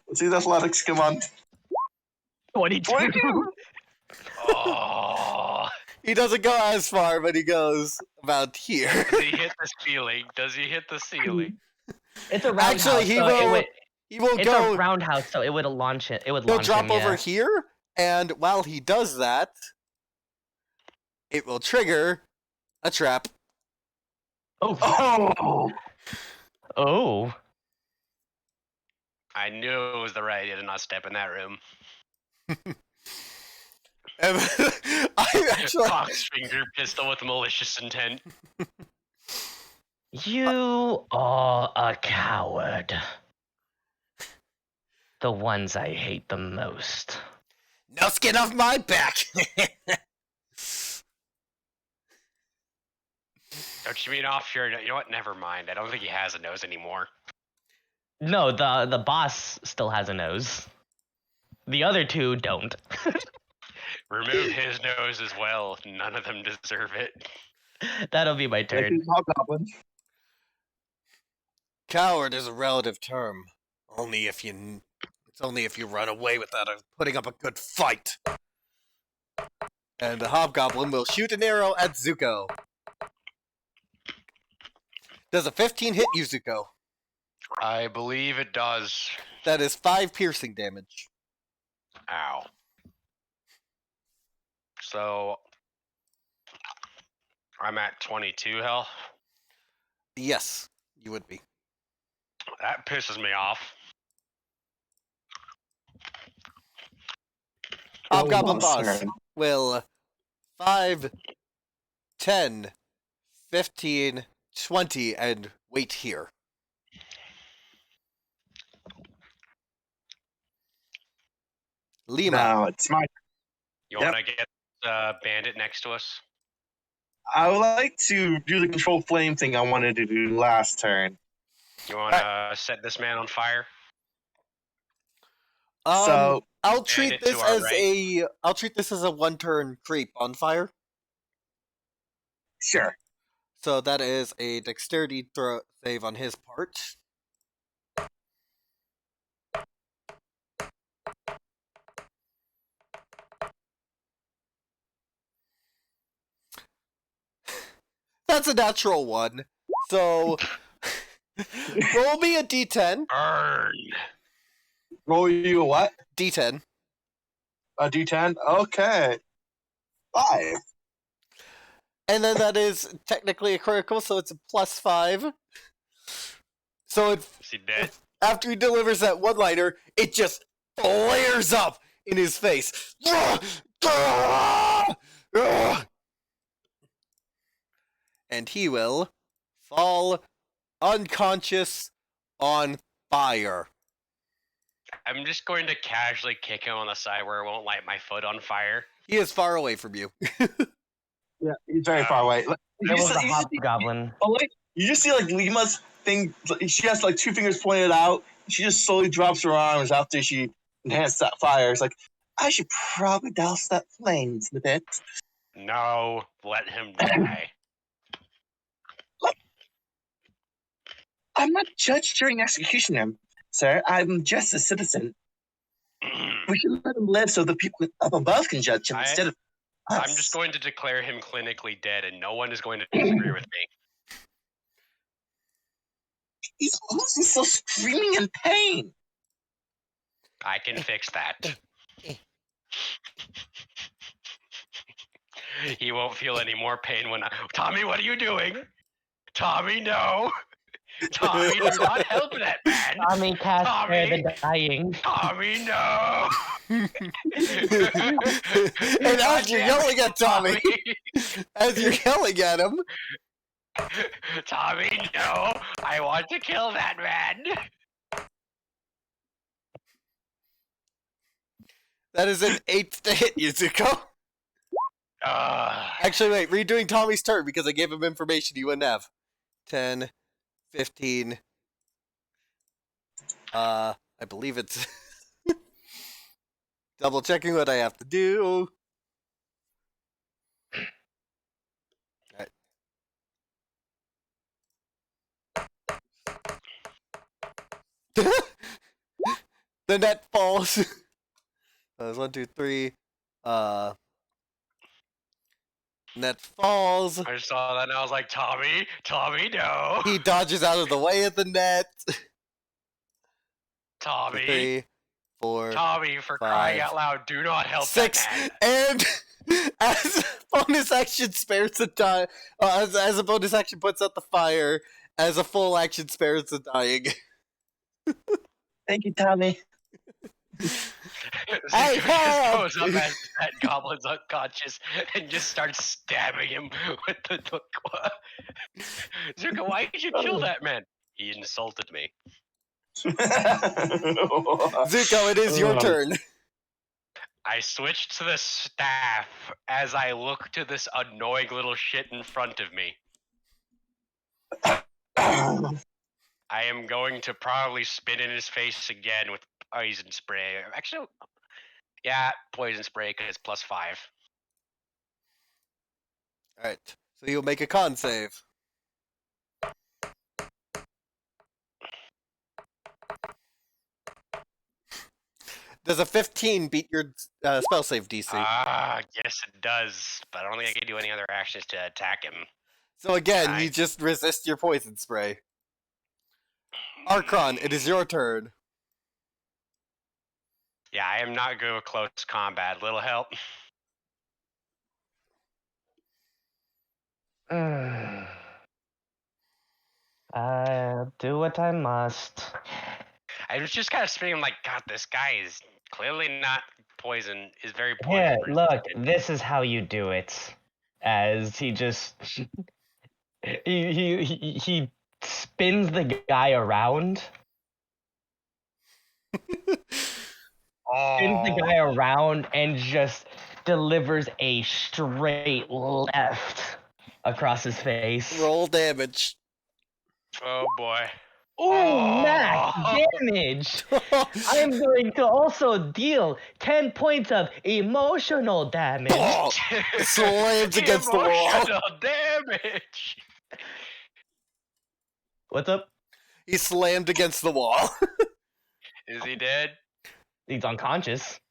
Let's see the athletics. Come on. 22. 22. Oh, He doesn't go as far, but he goes about here. does he hit the ceiling? Does he hit the ceiling? It's a roundhouse. Actually, he so will. He will It's go. a roundhouse, so it would launch it. It would He'll launch drop him, over yeah. here, and while he does that, it will trigger a trap. Oh. Oh. I knew it was the right idea to not step in that room. And I actually. Cock's finger pistol with malicious intent. You are a coward. The ones I hate the most. No skin off my back! Don't you mean off your? You know what? Never mind. I don't think he has a nose anymore. No, the boss still has a nose. The other two don't. Remove his nose as well. None of them deserve it. That'll be my turn. Hobgoblin. Coward is a relative term. It's only if you run away without putting up a good fight. And the hobgoblin will shoot an arrow at Zuko. Does a 15 hit you, Zuko? I believe it does. That is 5 piercing damage. Ow. So I'm at 22 health. Yes, you would be. That pisses me off. Hobgoblin Boss boss turn. will 5, 10, 15, 20, and wait here. Lima. Now it's my. You Yep. want to get bandit next to us? I would like to do the control flame thing I wanted to do last turn. You want to set this man on fire? So I'll treat it this to our as I'll treat this as a 1-turn creep on fire. sure. So that is a dexterity save on his part. That's a natural 1. So roll me a d10. Burn! Roll you a what? D10. A D10. Okay. 5. And then that is technically a critical, so it's a +5. So Is he dead? after he delivers that one-liner, it just flares up in his face. And he will fall unconscious on fire. I'm just going to casually kick him on the side where it won't light my foot on fire. He is far away from you. Yeah, he's very far away. It was the hobgoblin. You just see like Lima's thing. She has like 2 fingers pointed out, she just slowly drops her arms after she enhanced that fire. It's like, I should probably douse that flame a bit. No, let him die. I'm not judged during execution, sir. I'm just a citizen. We should let him live so the people up above can judge him instead of us. I'm just going to declare him clinically dead, and no one is going to disagree with me. He's still screaming in pain. I can fix that. He won't feel any more pain when Tommy, what are you doing? Tommy, no. Tommy, do not help that man. Tommy cast Tommy. the dying. Tommy, no. And as you're yelling at Tommy, as you're yelling at him, Tommy, no. I want to kill that man. that is an 8 to hit you, Zuko. Actually, wait, redoing Tommy's turn because I gave him information he wouldn't have. 10, 15. I believe it's double checking what I have to do. Alright. The net falls. That was 1, 2, 3. Net falls. I saw that and I was like, Tommy, no. He dodges out of the way of the net. Tommy. 3, 4, Tommy, for 5, crying out loud, do not help 6, that man. and as a bonus action spares the die, as a bonus action puts out the fire, as a full action spares the dying. Thank you, Tommy. Hey, Zuko help! just goes up as that goblin's unconscious and just starts stabbing him with the hook. Zuko, why did you kill that man? He insulted me. Zuko, it is your turn. I switched to the staff as I look to this annoying little shit in front of me. I am going to probably spit in his face again with poison spray. Actually, yeah, poison spray because it's +5. Alright, so you'll make a con save. Does a 15 beat your spell save DC? Yes it does, but I don't think I can do any other actions to attack him. So again, I- you just resist your poison spray. Archon, it is your turn. Yeah, I am not good with close combat. Little help. I'll do what I must. I was just kind of spinning like, God, this guy is clearly not poison. Is very poison. Here, look, resistant. this is how you do it. As he just he spins the guy around. Spins the guy around and just delivers a straight left across his face. Roll damage. Oh boy. Ooh, max damage! I am going to also deal 10 points of emotional damage. Oh, slams against the wall. Emotional damage. What's up? He slammed against the wall. Is he dead? He's unconscious.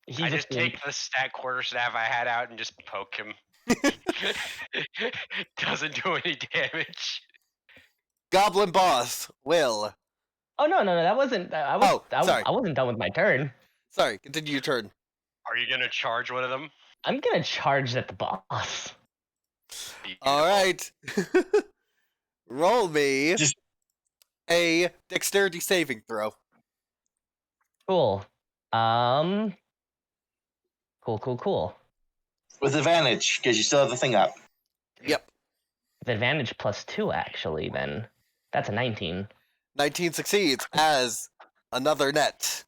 He's I just take the quarterstaff I had out and just poke him. Doesn't do any damage. Goblin boss, Will. Oh no, that wasn't. Sorry. I wasn't done with my turn. Sorry, continue your turn. Are you gonna charge one of them? I'm gonna charge at the boss. Alright. Roll me Just- a dexterity saving throw. Cool. Cool. With advantage, because you still have the thing up. Yep. With advantage +2, actually. Then that's a 19. 19 succeeds as another net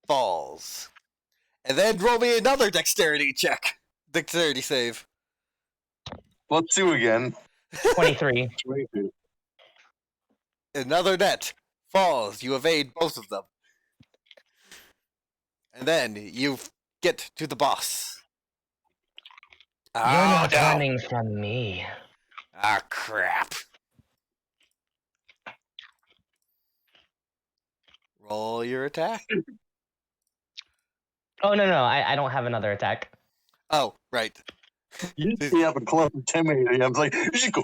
falls. And then roll me another dexterity check. Dexterity save. Well, 2 again. 23. 22. Another net falls. You evade both of them. And then you get to the boss. You're Oh, not no. running from me. Ah, crap. Roll your attack. Oh, no, I don't have another attack. Oh, right. You see up and close intimidating. I was like, you should go.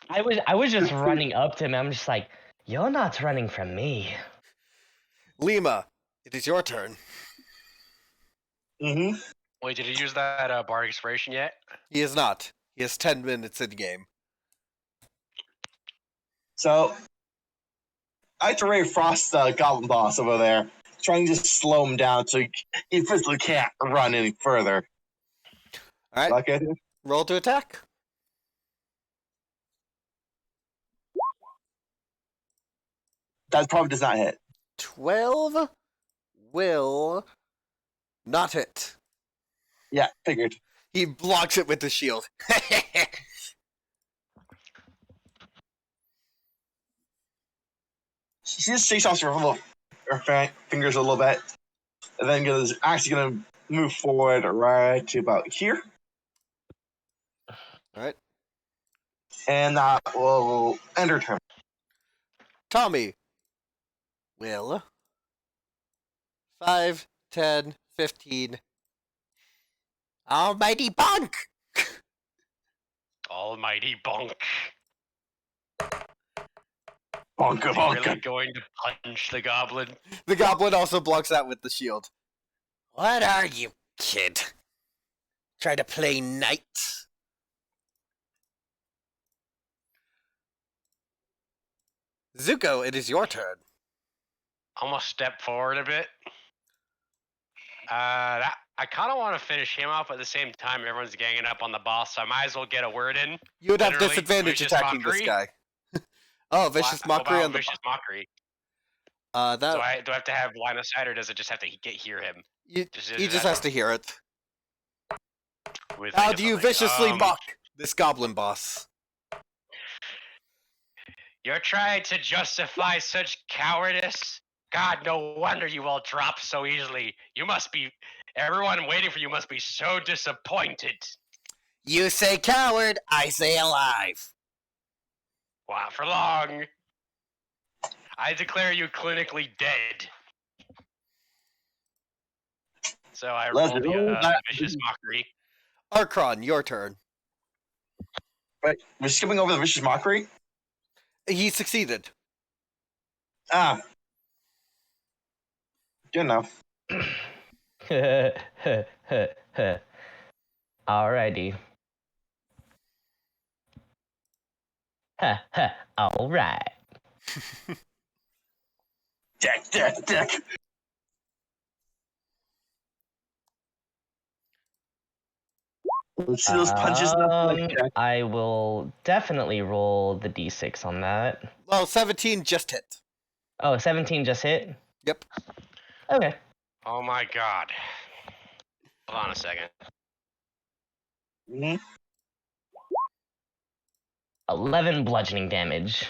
I was just running up to him. I'm just like, you're not running from me. Lima, it is your turn. Mm-hmm. Wait, did he use that bar expiration yet? He is not. He has 10 minutes in game. So, I had to Ray Frost the Goblin boss over there, trying to just slow him down so he physically can't run any further. All right, Okay. roll to attack. That probably does not hit. 12 will not hit. Yeah, figured. He blocks it with the shield. She just shakes off her fingers a little bit, and then is actually going to move forward right to about here. All right. And will end her turn. Tommy will 5, 10, 15. Almighty bonk! Almighty bonk. Bonka, Is he bonka. really going to punch the goblin? The goblin also blocks that with the shield. What are you, kid? Try to play knight? Zuko, it is your turn. Almost step forward a bit. I kind of want to finish him off, but at the same time, everyone's ganging up on the boss, so I might as well get a word in. You would have Literally, disadvantage vicious attacking mockery? this guy. Oh, vicious What mockery about on the vicious mockery. that Do I have to have line of sight, or does it just have to hear him? he Does just that- has to hear it. With How like do you something? viciously mock this goblin boss? You're trying to justify such cowardice? God, no wonder you all drop so easily. You must be. Everyone waiting for you must be so disappointed. You say coward, I say alive. Wow, for long. I declare you clinically dead. So I roll Let's the roll that. vicious mockery. Archron, your turn. Right, we're skipping over the vicious mockery. He succeeded. Ah, good enough. Alrighty. Alright. Deck. Let's see those punches. I will definitely roll the d6 on that. Well, 17 just hit. Oh, 17 just hit? Yep. Okay. Oh my god. Hold on a second. Mhm. 11 bludgeoning damage.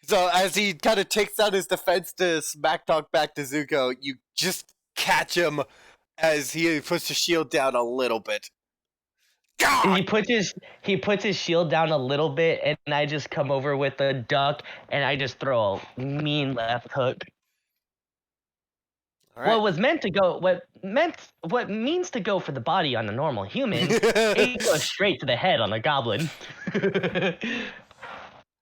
So as he kind of takes down his defense to smack talk back to Zuko, you just catch him as he puts the shield down a little bit. God! He puts his shield down a little bit, and I just come over with a duck, and I just throw a mean left hook. All right. What was meant to go, what means to go for the body on a normal human, it goes straight to the head on a goblin.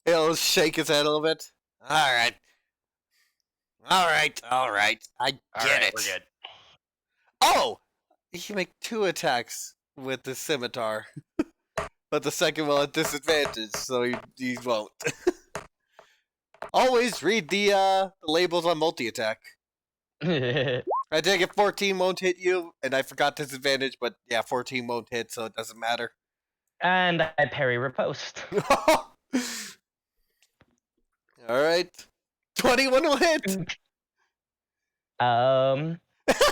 He'll shake his head a little bit. All right. I get Alright, it. we're good. Oh! He can make 2 attacks with the scimitar. But the second will at disadvantage, so he won't. Always read the labels on multi-attack. I take it 14 won't hit you, and I forgot disadvantage, but yeah, 14 won't hit, so it doesn't matter. And I parry riposte. Alright. 21 will hit!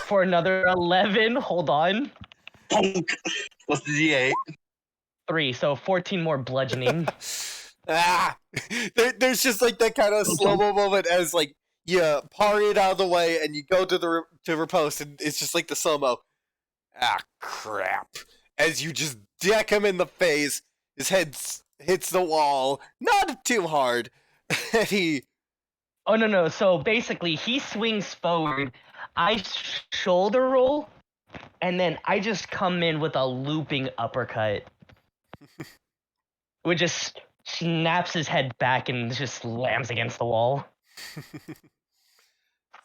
For another 11, hold on. Bonk. What's the D8? 3, so 14 more bludgeoning. There's just like that kind of slow mo moment as like you par it out of the way and you go to the to riposte and it's just like the slow mo. Crap! As you just deck him in the face, his head hits the wall, not too hard, and he. Oh no! So basically, he swings forward. I shoulder roll, and then I just come in with a looping uppercut, which just snaps his head back and just slams against the wall.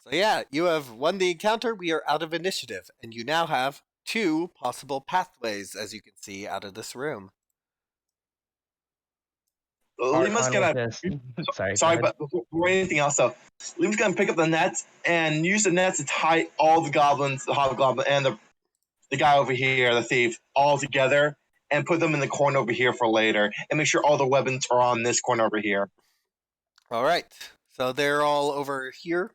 So yeah, you have won the encounter. We are out of initiative, and you now have 2 possible pathways, as you can see out of this room. Lima's gonna. Sorry, Sorry, but before anything else, so Lima's gonna pick up the nets and use the nets to tie all the goblins, the hobgoblin, and the guy over here, the thief, all together, and put them in the corner over here for later, and make sure all the weapons are on this corner over here. All right, so they're all over here.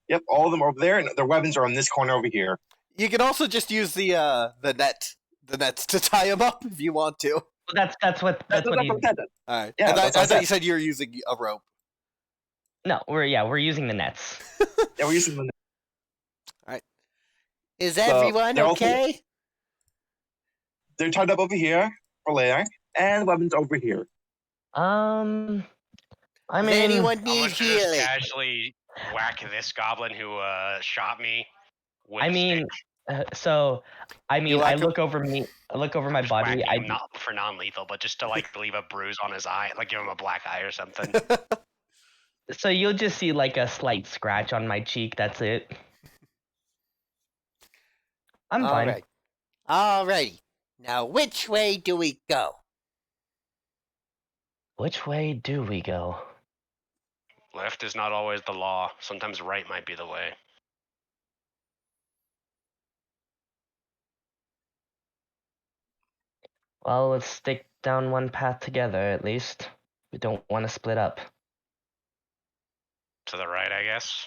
Yep, all of them are over there, and their weapons are on this corner over here. You can also just use the nets to tie them up if you want to. That's what he. All right. Yeah, I thought you said you were using a rope. No, we're using the nets. Yeah, we're using the nets. All right. Is everyone okay? They're tied up over here for later, and weapons over here. I mean, Does anyone I'm need just healing? casually whack this goblin who shot me. With I a mean, stick. I look over my Just body. whacking him not for non-lethal, but just to like leave a bruise on his eye, like give him a black eye or something. So you'll just see like a slight scratch on my cheek. That's it. I'm fine. Right. All right. Now, which way do we go? Which way do we go? Left is not always the law. Sometimes right might be the way. Well, let's stick down one path together at least. We don't want to split up. To the right, I guess.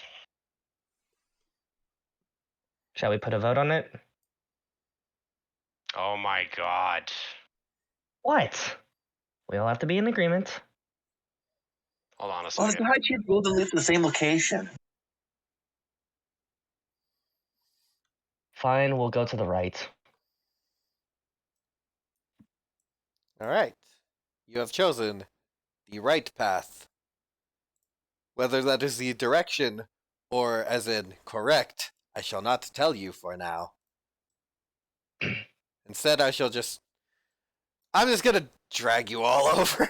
Shall we put a vote on it? Oh my god. What? We all have to be in agreement. Hold on a Well, second. it's a high chance we'll live in the same location. Fine, we'll go to the right. All right. You have chosen the right path. Whether that is the direction or as in correct, I shall not tell you for now. Instead, I'm just gonna drag you all over.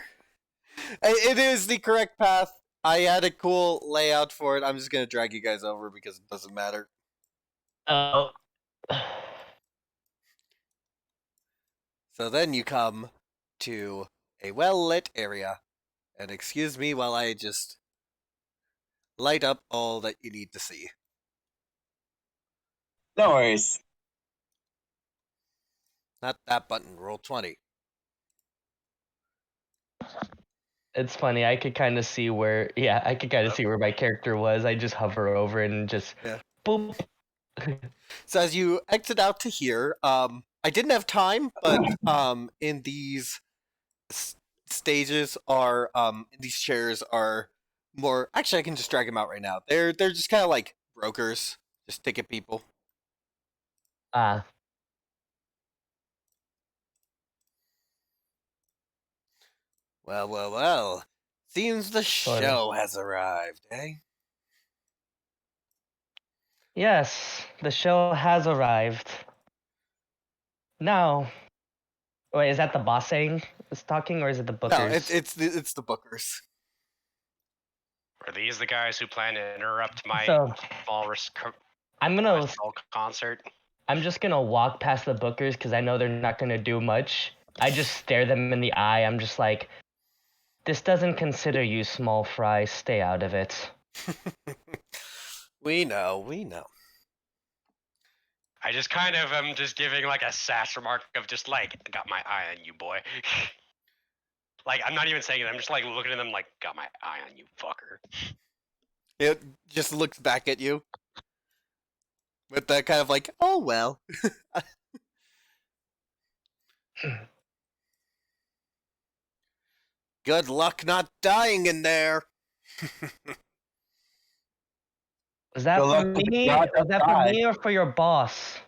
It is the correct path. I had a cool layout for it. I'm just gonna drag you guys over because it doesn't matter. Oh. So then you come to a well-lit area. And excuse me while I just light up all that you need to see. No worries. Not that button, roll 20. It's funny. I could kind of see where. Yeah, I could kind of see where my character was. I just hover over it and just. Yeah. Boop. So as you exit out to here, I didn't have time, but in these stages are these chairs are more. Actually, I can just drag them out right now. They're just kind of like brokers, just ticket people. Ah. Well. Seems the Sorta. show has arrived, eh? Yes, the show has arrived. Now, wait, is that the boss saying is talking, or is it the bookers? No, it's the bookers. Are these the guys who plan to interrupt my So, walrus I'm gonna. concert? I'm just gonna walk past the bookers because I know they're not gonna do much. I just stare them in the eye. I'm just like, this doesn't consider you small fry. Stay out of it. We know. I just kind of am just giving like a sass remark of just like, got my eye on you, boy. Like, I'm not even saying it. I'm just like looking at them like, got my eye on you, fucker. It just looks back at you with that kind of like, oh well. Good luck not dying in there. Was that Good for luck with the me? god Was that that for died. me or for your boss?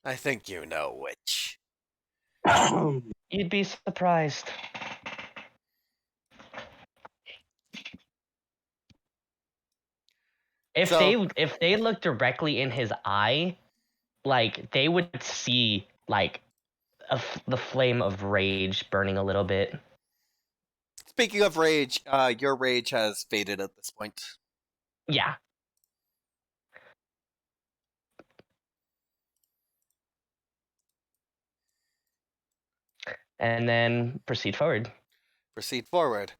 I think you know which. You'd be surprised. If So- they look directly in his eye, like they would see like the flame of rage burning a little bit. Speaking of rage, your rage has faded at this point. Yeah. And then proceed forward. Proceed forward.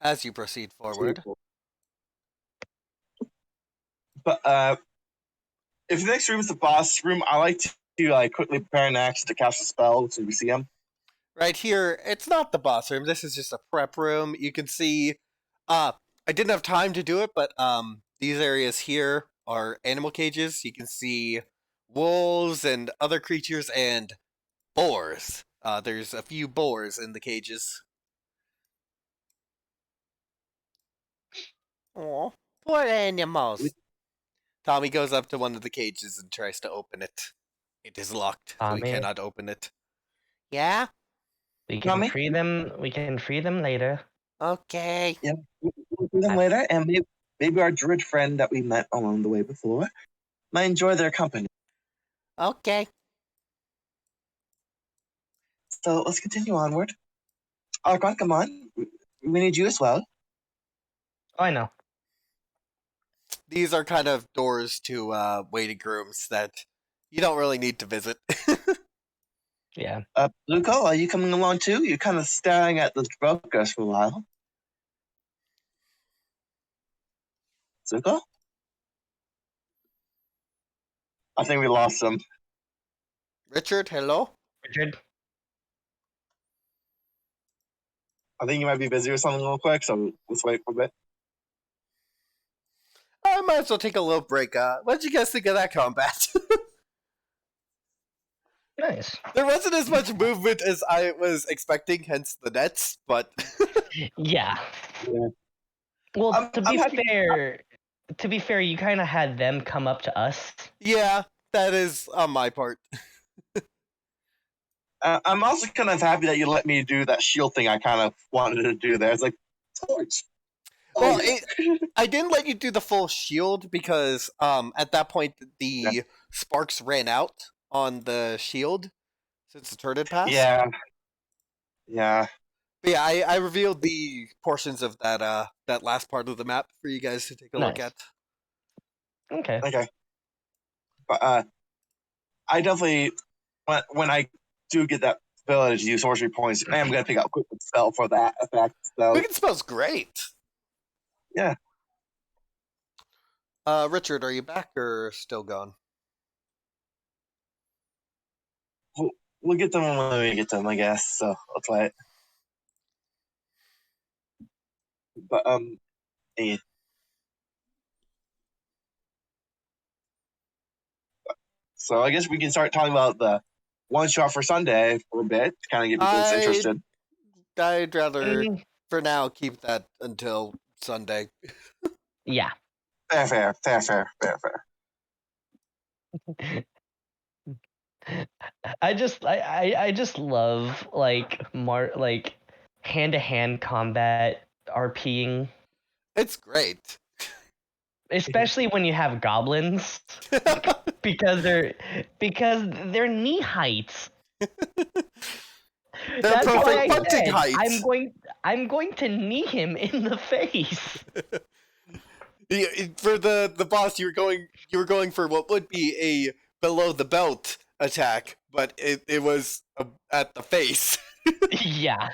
As you proceed forward, But if the next room is the boss room, I like to like quickly prepare an action to cast a spell so we see him. right here, it's not the boss room. This is just a prep room. You can see, I didn't have time to do it, but these areas here are animal cages. You can see wolves and other creatures and boars. There's a few boars in the cages. Oh, poor animals. Tommy goes up to one of the cages and tries to open it. It is locked, so he Tommy? cannot open it. Yeah? We can Tommy? free them. We can free them later. Okay. We'll see them later, and maybe our druid friend that we met along the way before might enjoy their company. Okay. So let's continue onward. Archon, come on. We need you as well. Oh, I know. These are kind of doors to waiting rooms that you don't really need to visit. Yeah. Luco, are you coming along too? You're kind of staring at the brokers for a while. Zuko? I think we lost him. Richard, hello? Richard. I think you might be busy with something real quick, so let's wait for a bit. I might as well take a little break. What did you guys think of that combat? Nice. There wasn't as much movement as I was expecting, hence the nets, but Yeah. Yeah. Well, I'm to be fair, you kind of had them come up to us. yeah, that is on my part. I'm also kind of happy that you let me do that shield thing I kind of wanted to do there. It's like, torch. Well, I didn't let you do the full shield because at that point the sparks ran out on the shield since the turn had passed. Yeah. But yeah, I revealed the portions of that last part of the map for you guys to take a look Nice. at. Okay. But I definitely when I do get that ability to use sorcery points, I am gonna pick out quick spell for that effect. So Quicken spell's great. Yeah. Richard, are you back or still gone? we'll get them when we get them, I guess. So I'll try it. But yeah. So I guess we can start talking about the one shot for Sunday for a bit to kind of get people interested. I'd rather, Mm, for now, keep that until Sunday. yeah. Fair. I just love like hand to hand combat RPing, It's great. especially when you have goblins because they're knee heights. They're That's why perfect I punting said heights. I'm going to knee him in the face. For the boss, you were going for what would be a below the belt attack, but it was at the face. Yeah.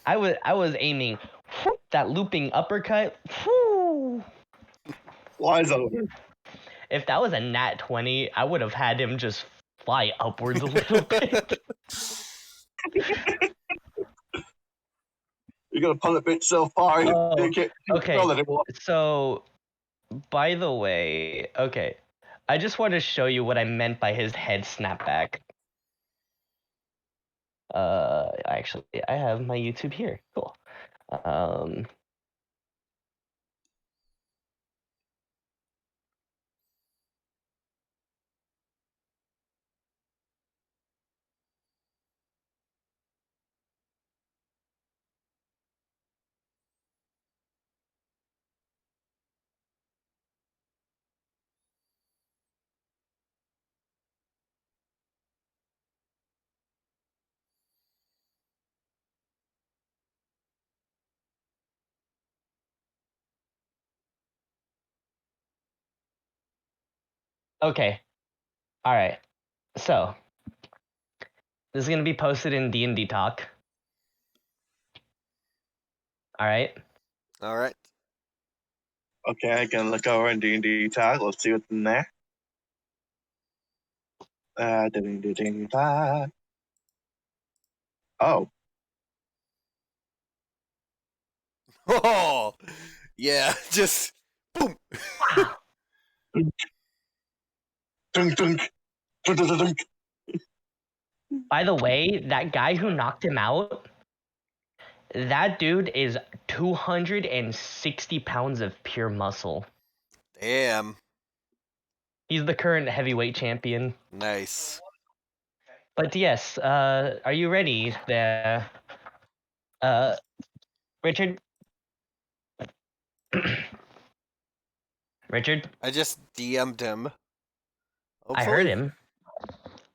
I was aiming that looping uppercut. Whew. Flies over. If that was a nat 20, I would have had him just fly upwards a little bit. You're gonna pull it bit so far. Oh, you can't okay. control it anymore. So, by the way, okay. I just want to show you what I meant by his head snapback. Actually, I have my YouTube here. Cool. Okay. All right. So this is gonna be posted in D&D Talk. All right. All right. Okay, I can look over in D&D tag. Let's see what's in there. D&D tag. Oh, Oh, yeah. Just boom. Wow. dunk, dunk, dunk, dunk, dunk. By the way, that guy who knocked him out, that dude is 260 pounds of pure muscle. Damn. He's the current heavyweight champion. Nice. But yes, are you ready there, Richard? Richard, I just DM'd him. I heard Hopefully. him.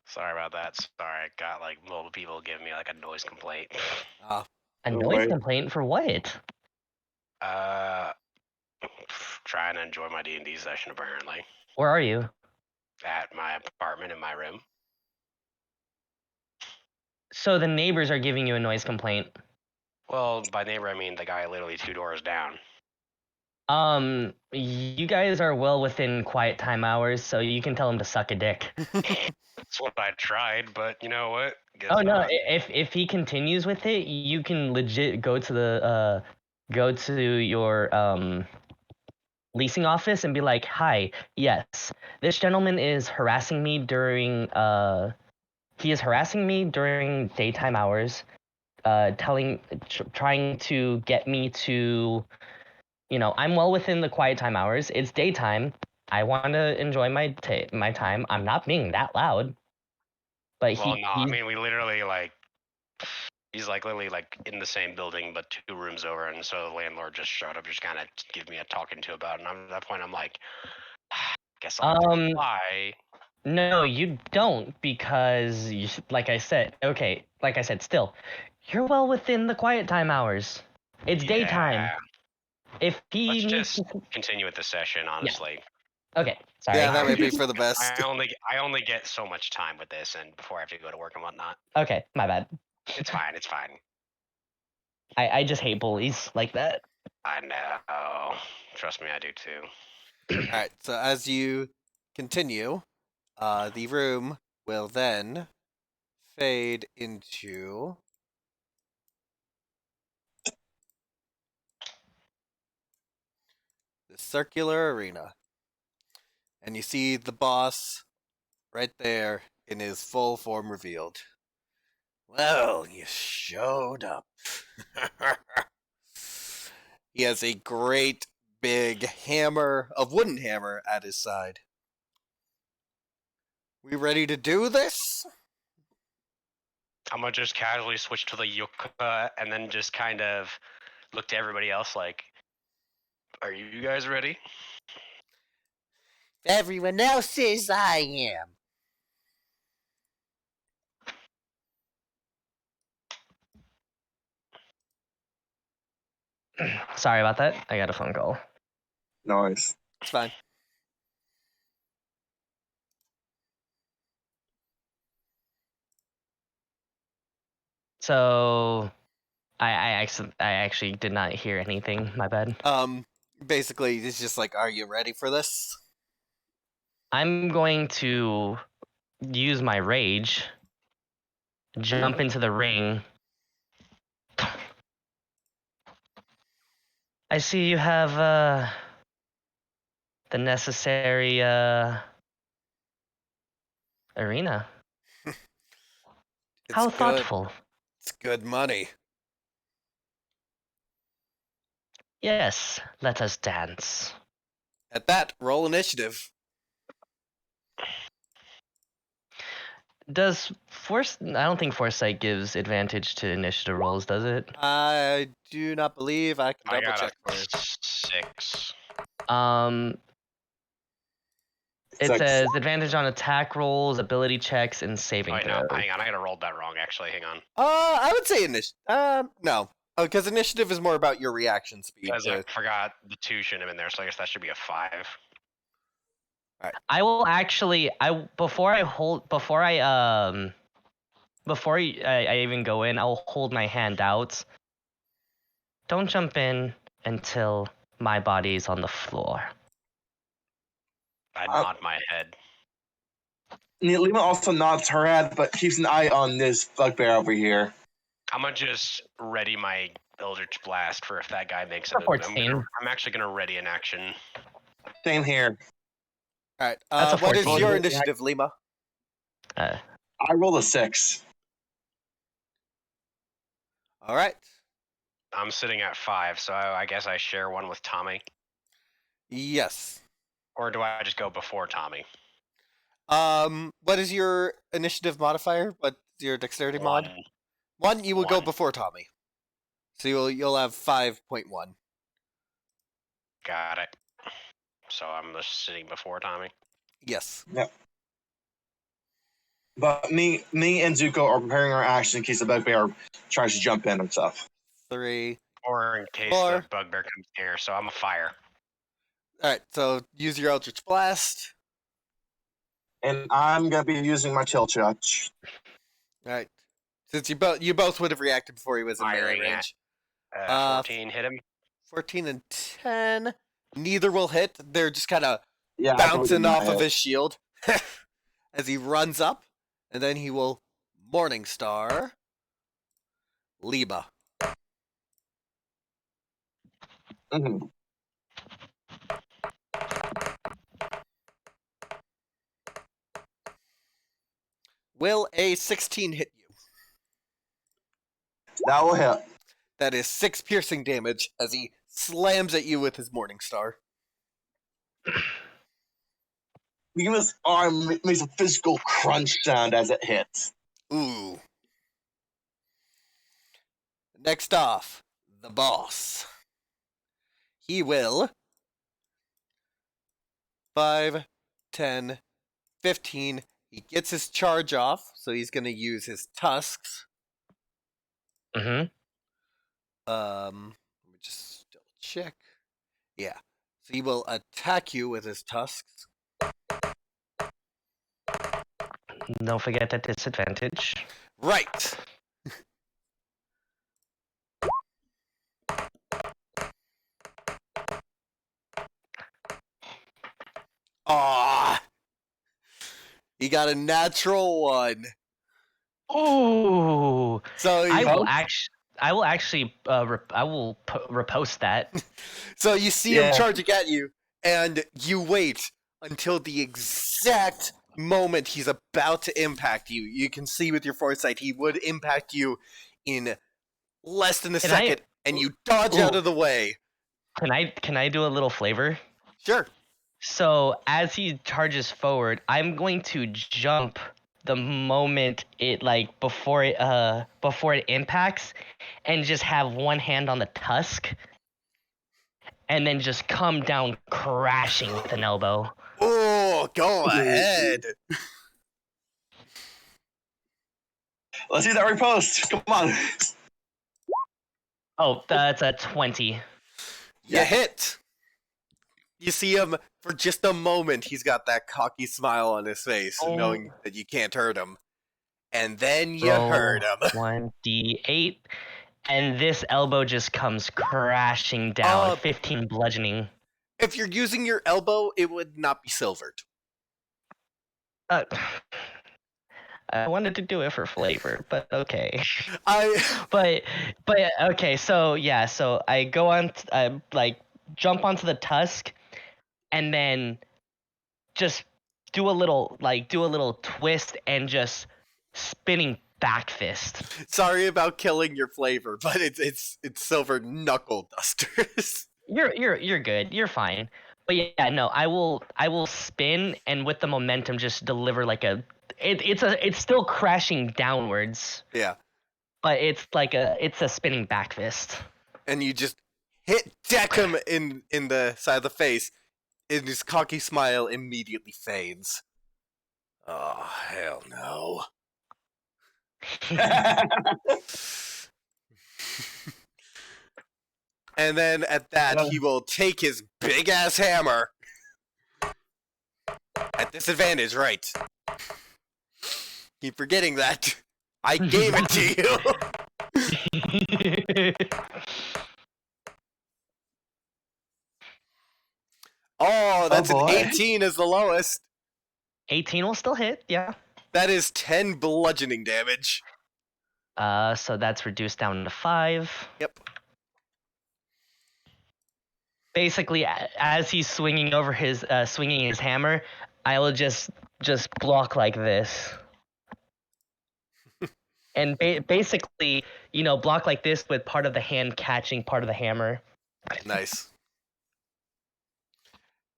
Sorry about that. Sorry, I got like multiple people giving me like a noise complaint. A Oh, noise wait. complaint for what? Trying to enjoy my D&D session apparently Where are you? at my apartment in my room. So the neighbors are giving you a noise complaint. Well, by neighbor I mean the guy literally 2 doors down. You guys are well within quiet time hours, so you can tell him to suck a dick. That's what I tried, but you know what? Guess Oh no, not. if he continues with it, you can legit go to the go to your leasing office and be like, "Hi, yes, this gentleman is harassing me during he is harassing me during daytime hours, trying to get me to, you know, I'm well within the quiet time hours. It's daytime. I want to enjoy my time. I'm not being that loud." But Well, no, I mean we literally like he's like literally like in the same building but 2 rooms over, and so the landlord just showed up, just kind of give me a talking to about it. And at that point, I'm like, guess I'll have to comply. No, you don't, because like I said, okay, like I said, still, you're well within the quiet time hours. It's daytime. Yeah. If he Let's needs just continue with the session, honestly. okay, sorry. Yeah, that might be for the best. I only get so much time with this, and before I have to go to work and whatnot. Okay, my bad. It's fine. It's fine. I just hate bullies like that. I know. Trust me, I do too. All right. So as you continue, the room will then fade into the circular arena, and you see the boss right there in his full form revealed. Well, you showed up. He has a great big hammer, a wooden hammer, at his side. We ready to do this? I'm gonna just casually switch to the yucca and then just kind of look to everybody else like, are you guys ready? Everyone else says I am. Sorry about that. I got a phone call. Nice. It's fine. So I actually did not hear anything. My bad. Basically, it's just like, are you ready for this? I'm going to use my rage, jump into the ring. I see you have the necessary arena. It's How good. thoughtful. It's good money. Yes, let us dance. At that, roll initiative. Does force? I don't think foresight gives advantage to initiative rolls, does it? I do not believe I can I double got check a for you. 6. It Six. says advantage on attack rolls, ability checks, and Oh, saving wait, no, throws. hang on. I gotta roll that wrong, actually. Hang on. I would say initiative. No. Oh, because initiative is more about your reaction speed. Because I forgot the 2 shouldn't have been there, so I guess that should be a 5. I will actually. Before I even go in, I'll hold my hand out. Don't jump in until my body is on the floor. I nod my head. Lima also nods her head, but keeps an eye on this bugbear over here. I'm gonna just ready my Eldritch Blast for if that guy makes it. 14. I'm actually gonna ready an action. Same here. All right. That's a What is 14. your initiative, Lima? Uh, I rolled a 6. All right. I'm sitting at 5, so I guess I share one with Tommy. Yes. Or do I just go before Tommy? What is your initiative modifier? What's your dexterity mod? 1. You will go 1. before Tommy. So you'll have 5.1. Got it. So I'm just sitting before Tommy. Yes. But me and Zuko are preparing our action in case the bugbear tries to jump in and stuff. 3. Or in case 4. the bugbear comes here, so I'm a fire. All right. So use your Eldritch Blast. And I'm gonna be using my chill touch. All right. Since you both would have reacted before he was in melee Firing at range. 14 hit him. 14 and 10. Neither will hit. They're just kind of Yeah, bouncing I off of his shield as he runs up, and then he will Morningstar Liba. Mhm. Will a 16 hit you? That will hit. That is 6 piercing damage as he slams at you with his Morningstar. Lima's arm makes a physical crunch sound as it hits. Ooh. Next off, the boss. He will 5, 10, 15. He gets his charge off, so he's going to use his tusks. mhm. Let me just double check. Yeah. So he will attack you with his tusks. Don't forget that disadvantage. Right. Ah. He got a natural 1. Ooh. So I will actually repost that. So you see him Yeah. charging at you, and you wait until the exact moment he's about to impact you. You can see with your foresight he would impact you in less than a second, and you dodge out of the way. Can I do a little flavor? Sure. So as he charges forward, I'm going to jump the moment it before it impacts, and just have one hand on the tusk, and then just come down crashing with an elbow. Oh, go ahead. Let's see that repost. Come on. Oh, that's a 20. You hit. You see him for just a moment. He's got that cocky smile on his face, knowing that you can't hurt him. And then you hurt him. 1d8, and this elbow just comes crashing down. 15 bludgeoning. If you're using your elbow, it would not be silvered. I wanted to do it for flavor, but okay. I But okay, so yeah, so I go on, jump onto the tusk, and then just do a little twist and just spinning back fist. Sorry about killing your flavor, but it's silver knuckle dusters. You're good. You're fine. But yeah, no, I will spin and with the momentum just deliver like it's still crashing downwards, Yeah, but it's a spinning back fist. and you just deck him in the side of the face, and his cocky smile immediately fades. Oh hell no! And then at that, he will take his big ass hammer at disadvantage, right? Keep forgetting that. I gave it to you. Oh, that's an boy. 18 is the lowest. 18 will still hit, yeah. That is 10 bludgeoning damage. So that's reduced down to 5. Yep. Basically, as he's swinging over his swinging his hammer, I will just block like this, and basically, block like this with part of the hand catching part of the hammer. Nice.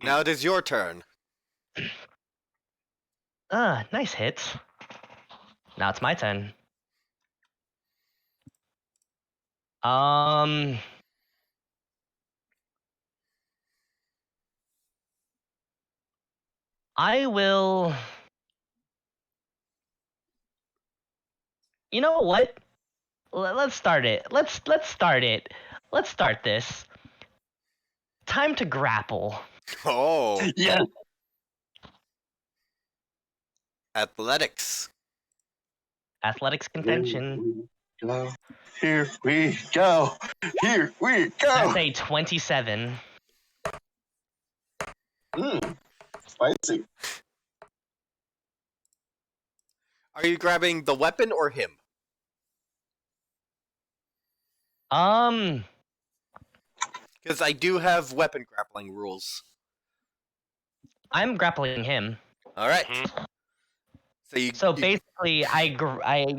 Now it is your turn. Nice hits. Now it's my turn. I will. You know what? Let's start it. Let's start it. Let's start this. Time to grapple. Oh, Yeah. athletics. Athletics contention. Here we go. Here we That's go. a 27. Spicy. Are you grabbing the weapon or him? Because I do have weapon grappling rules. I'm grappling him. All right. Mhm. So Basically, I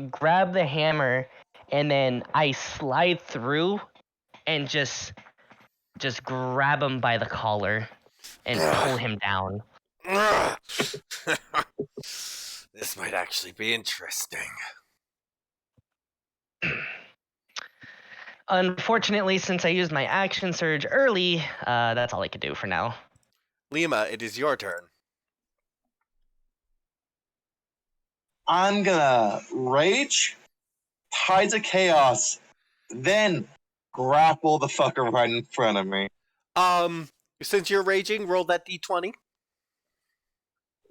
grab the hammer, and then I slide through, and just grab him by the collar, and pull him down. This might actually be interesting. Unfortunately, since I used my action surge early, that's all I could do for now. Lima, it is your turn. I'm gonna rage, Tides of Chaos, then grapple the fucker right in front of me. Since you're raging, roll that d20.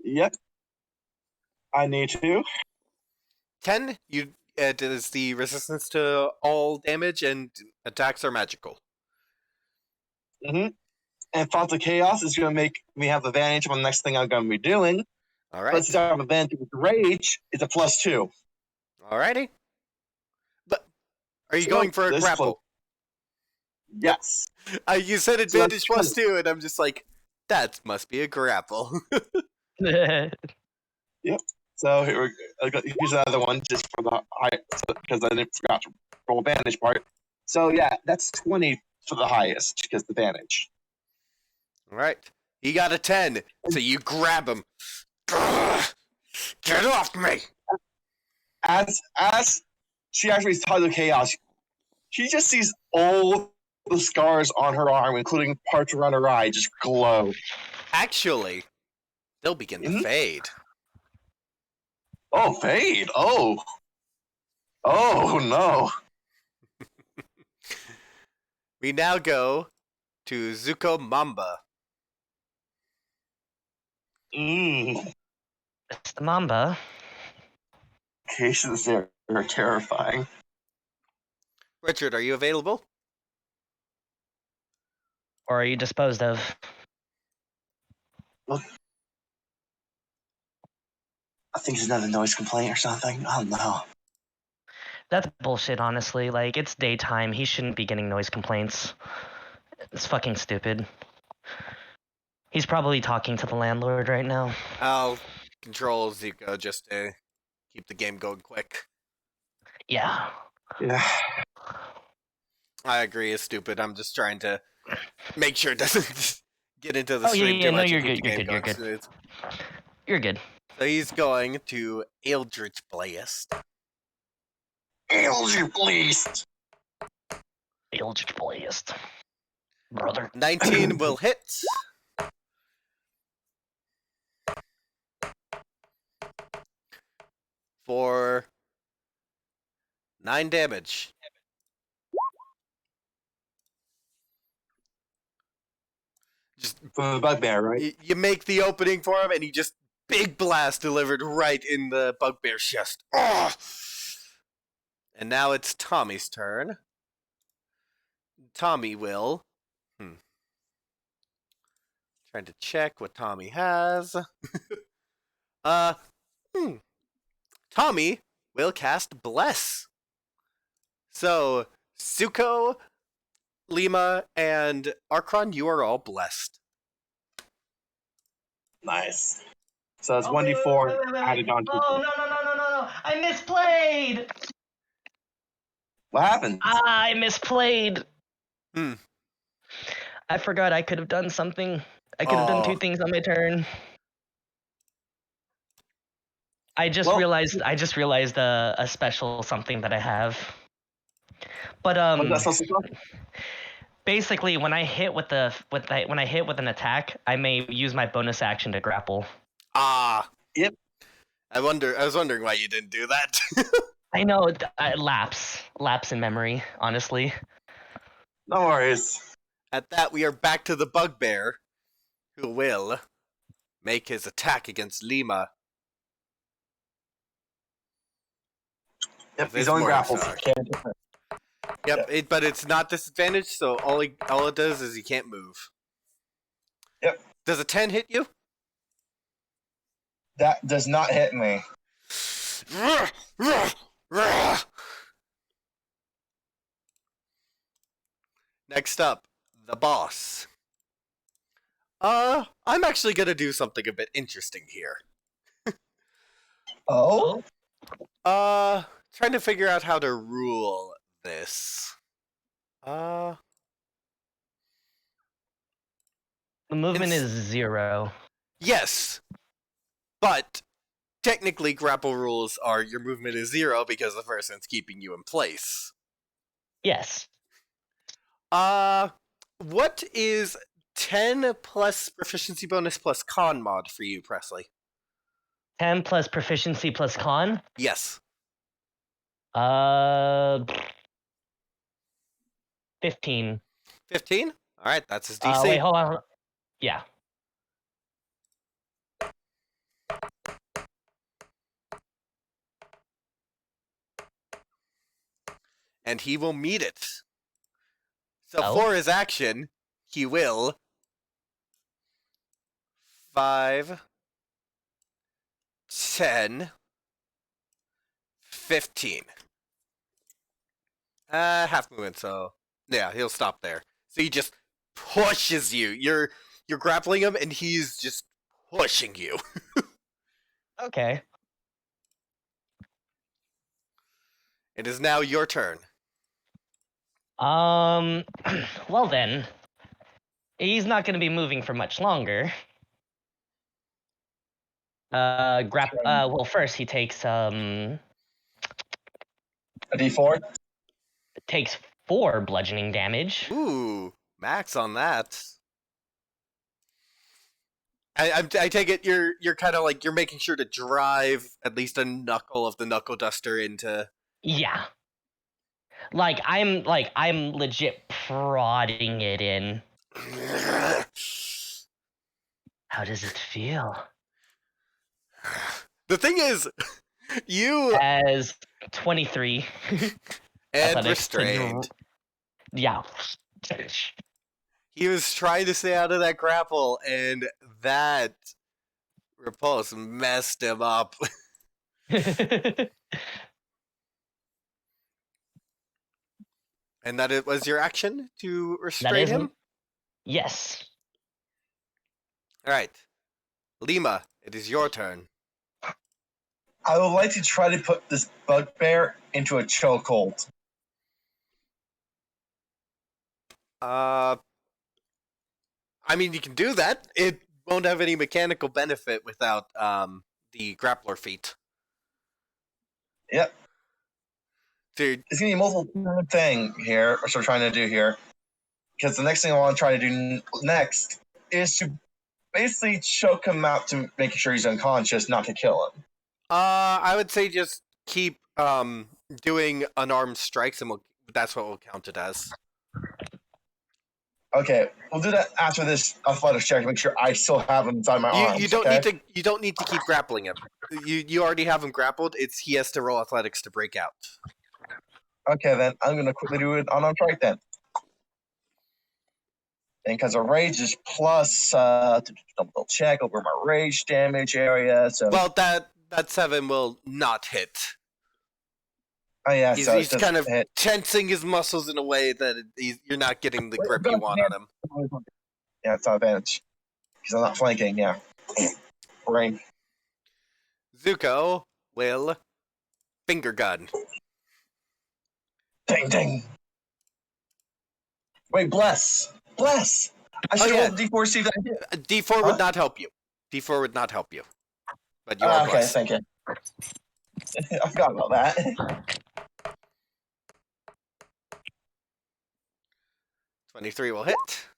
Yep. I need to. 10. It is the resistance to all damage and attacks are magical. And Font of Chaos is gonna make me have advantage on the next thing I'm gonna be doing. All But right. since I have advantage with rage, it's a +2. Alrighty. But are you So going for a this grapple? Yes. You said So advantage that's +2, and I'm just like, that must be a grapple. So here's another one just for the high, because I didn't forgot to roll advantage part. So yeah, that's 20 for the highest because the advantage. All right. He got a 10, so you grab him. Get off me! As she actually Tides of Chaos, she just sees all the scars on her arm, including parts around her eye, just glow. Actually, they'll begin to fade. Oh, fade! Oh no! We now go to Zuko Mamba. It's the Mamba. Cases there are terrifying. Richard, are you available? Or are you disposed of? I think it's another noise complaint or something. I don't know. That's bullshit, honestly. Like, it's daytime. He shouldn't be getting noise complaints. It's fucking stupid. He's probably talking to the landlord right now. I'll control Zuko just to keep the game going quick. Yeah. Yeah. I agree, it's stupid. I'm just trying to make sure it doesn't get into the Oh yeah, stream yeah. too No, much and you're keep good. the You're game good. You're going good. smooth. You're good. So he's going to Eldritch Blast. Eldritch Blast. Eldritch Blast, brother. 19 will hit. For 9 damage. Just From the bugbear, right? you make the opening for him, and he just big blast delivered right in the bugbear's chest. Oh! And now it's Tommy's turn. Tommy will. Trying to check what Tommy has. uh, Tommy will cast Bless. So Suko, Lima, and Archon, you are all blessed. Nice. So that's Oh, wait, 1d4 wait, wait, wait, added wait. on to Oh, no. I misplayed. What happened? I misplayed. Hmm. I forgot I could have done something. I could have done 2 Oh, things on my turn. I just realized a special something that I have. But What is that supposed to be? basically when I hit with when I hit with an attack, I may use my bonus action to grapple. Yep. I was wondering why you didn't do that. I know lapse in memory, honestly. No worries. At that, we are back to the bugbear, who will make his attack against Lima. Yep, With he's his on morning grapples. star. Can't do it. Yep, but it's not disadvantaged, so all it does is he can't move. Yep. Does a 10 hit you? That does not hit me. Next up, the boss. I'm actually gonna do something a bit interesting here. Oh? Trying to figure out how to rule this. The movement is 0. Yes, but technically grapple rules are your movement is 0 because the person's keeping you in place. Yes. What is 10 plus proficiency bonus plus con mod for you, Presley? 10 plus proficiency plus con. Yes. 15. 15? Alright, that's his Wait, DC. hold on. Yeah. And he will meet it. So Oh. for his action, he will 5, 10, 15. Half movement, so yeah, he'll stop there. So he just pushes you. You're grappling him, and he's just pushing you. Okay. It is now your turn. Well then, he's not going to be moving for much longer. Well, first he takes A d4? takes 4 bludgeoning damage. Ooh, max on that. I take it you're kind of like you're making sure to drive at least a knuckle of the knuckle duster into. Yeah. I'm legit prodding it in. How does it feel? The thing is, you As 23 and athletics to restrained. yeah. He was trying to stay out of that grapple, and that repulse messed him up. And that it was your action to That restrain is him? yes. Alright. Lima, it is your turn. I would like to try to put this bugbear into a chokehold. I mean, you can do that. It won't have any mechanical benefit without the grappler feat. Yep. Dude, It's gonna be a multiple thing here, which we're trying to do here. Because the next thing I want to try to do next is to basically choke him out to make sure he's unconscious, not to kill him. I would say just keep doing unarmed strikes, and that's what we'll count it as. Okay, we'll do that after this athletics check to make sure I still have him inside my arms. You don't okay? need to keep grappling him. You already have him grappled. He has to roll athletics to break out. Okay, then I'm gonna quickly do it on strike then. And because of rage is plus double check over my rage damage area. So Well, that 7 will not hit. oh yeah, He's, so he's kind of tensing his muscles in a way that you're not getting the grip you want on him. Yeah, it's not advantage because I'm not flanking. Yeah, brain. Zuko will finger gun. Ding ding. Wait, bless. I should roll the D4 see if that hit. D4 would not help you. D4 would not help you. But you are Okay, blessed. thank you. I forgot about that. 23 will hit.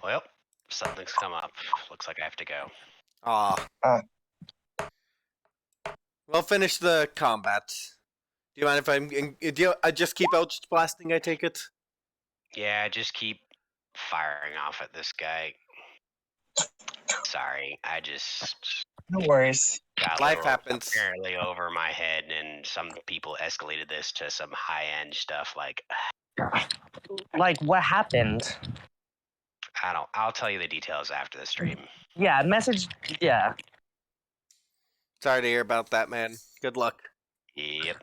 Well, something's come up. Looks like I have to go. We'll finish the combat. Do you mind if I just keep Eldritch Blasting, I take it? Yeah, just keep firing off at this guy. Sorry, I just No worries. got Life little happens. apparently over my head, and some people escalated this to some high-end stuff like Like, what happened? I'll tell you the details after the stream. Yeah, message. Yeah. Sorry to hear about that, man. Good luck. Yep.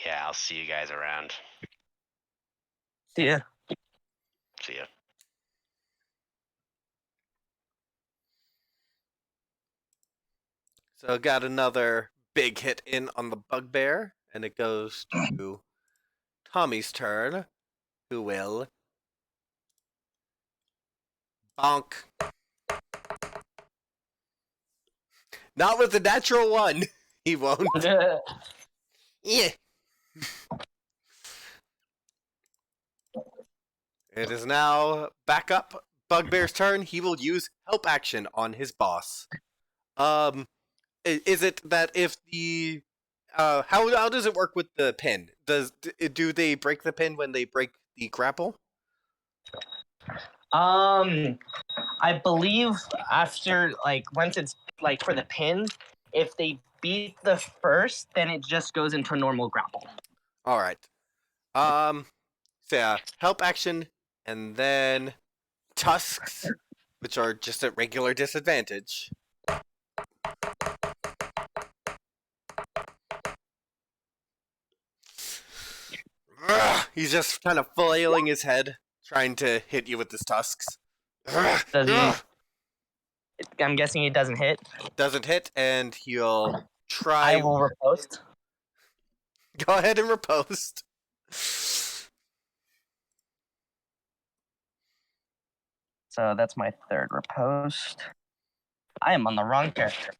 Yeah, I'll see you guys around. Yeah. See ya. So got another big hit in on the bugbear, and it goes to Tommy's turn, who will bonk. Not with the natural one. He won't. Yeah. It is now back up Bugbear's turn. He will use help action on his boss. Is it that if the how does it work with the pin? Do they break the pin when they break the grapple? I believe after, like, once it's, like, for the pin, if they beat the first, then it just goes into normal grapple. All right. So yeah, help action, and then tusks, which are just at regular disadvantage. He's just kind of flailing his head, trying to hit you with his tusks. Doesn't. I'm guessing it doesn't hit. Doesn't hit, and he'll I try. will riposte. Go ahead and riposte. So that's my third riposte. I am on the wrong character.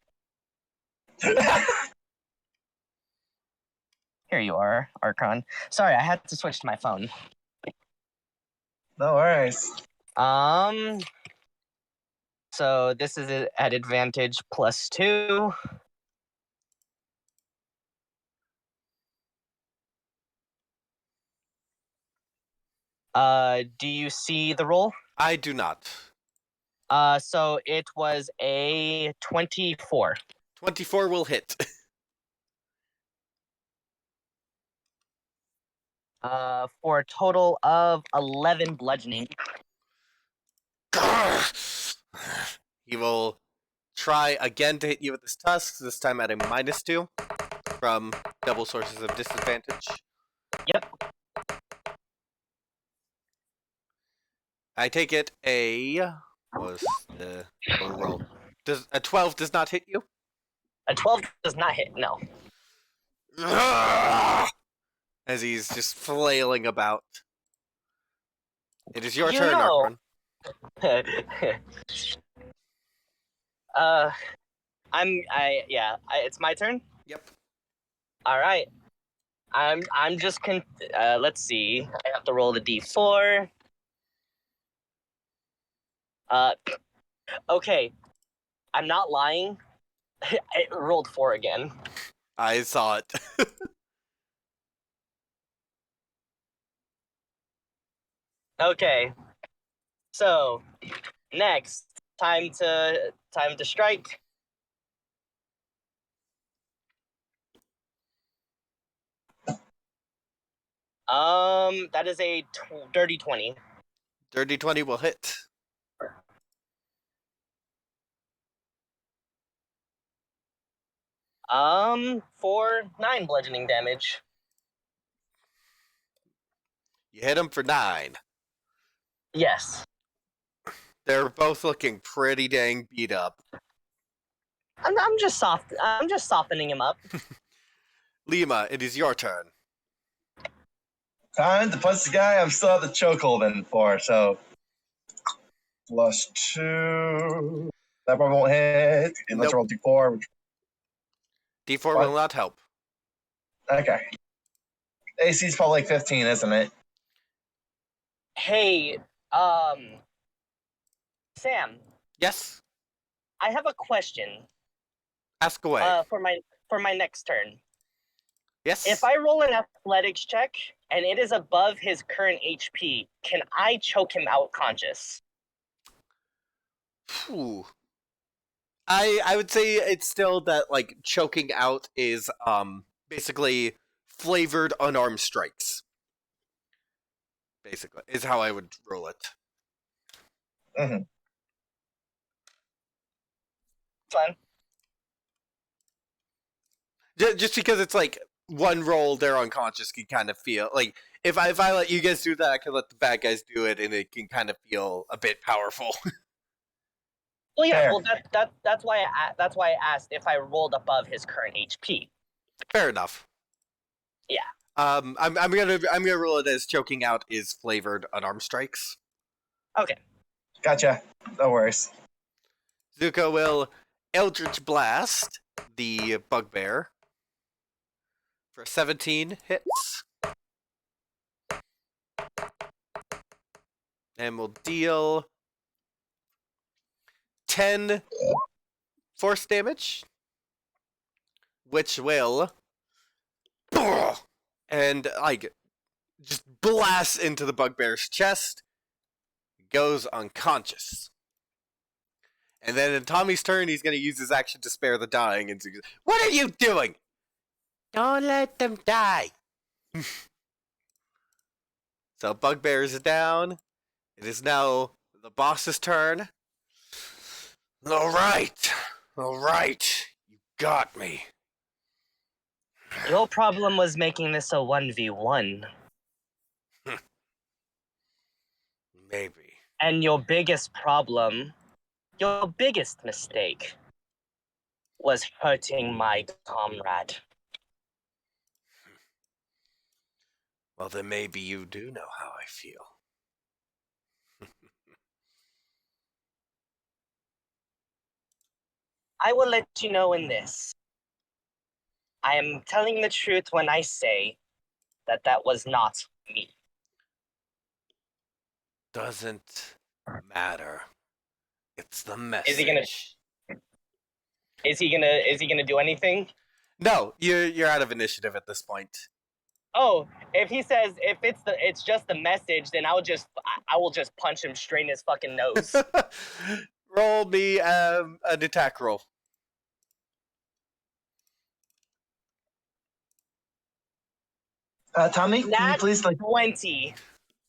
Here you are, Archon. Sorry, I had to switch to my phone. No worries. So this is at advantage +2. Do you see the roll? I do not. So it was a 24. 24 will hit. For a total of 11 bludgeoning. He will try again to hit you with his tusks, this time at a -2 from double sources of disadvantage. Yep. I take it a... What was the roll? Does a 12 does not hit you? A 12 does not hit. No. As he's just flailing about. It is your You turn, know- Archon. It's my turn. Yep. All right. I'm just let's see. I have to roll the d4. Okay. I'm not lying. It rolled 4 again. I saw it. Okay. So, next, time to strike. That is a dirty 20. Dirty 20 will hit. For 9 bludgeoning damage. You hit him for 9. Yes. They're both looking pretty dang beat up. I'm just softening him up. Lima, it is your turn. Time to punch the guy I'm still at the chokehold in for, so. +2. That probably won't hit. Let's Nope. roll D4. D4 What? will not help. Okay. AC's probably like 15, isn't it? Hey, Sam, Yes? I have a question. Ask away. For my next turn. Yes? If I roll an athletics check and it is above his current HP, can I choke him out conscious? Phew. I would say it's still that, like, choking out is, basically flavored unarmed strikes. Basically, is how I would rule it. Mm-hmm. Fine. Just because it's like one roll, they're unconscious can kind of feel like if I let you guys do that, I can let the bad guys do it, and it can kind of feel a bit powerful. Well, yeah. Fair. Well, that's why I asked if I rolled above his current HP. Fair enough. Yeah. I'm gonna rule it as choking out is flavored unarmed strikes. Okay. Gotcha. No worries. Zuko will Eldritch Blast the bugbear for 17 hits, and will deal 10 force damage, which will and like just blasts into the bugbear's chest, goes unconscious. And then in Tommy's turn, he's going to use his action to spare the dying. And what are you doing? Don't let them die. So bugbear is down. It is now the boss's turn. All right, you got me. Your problem was making this a 1v1. Maybe. And your biggest problem, your biggest mistake, was hurting my comrade. Well, then maybe you do know how I feel. I will let you know in this. I am telling the truth when I say that was not me. Doesn't matter. It's the message. Is he gonna do anything? No, you're out of initiative at this point. Oh, if he says it's just the message, then I will just punch him straight in his fucking nose. Roll me an attack roll. Tommy, can you Nat please 20.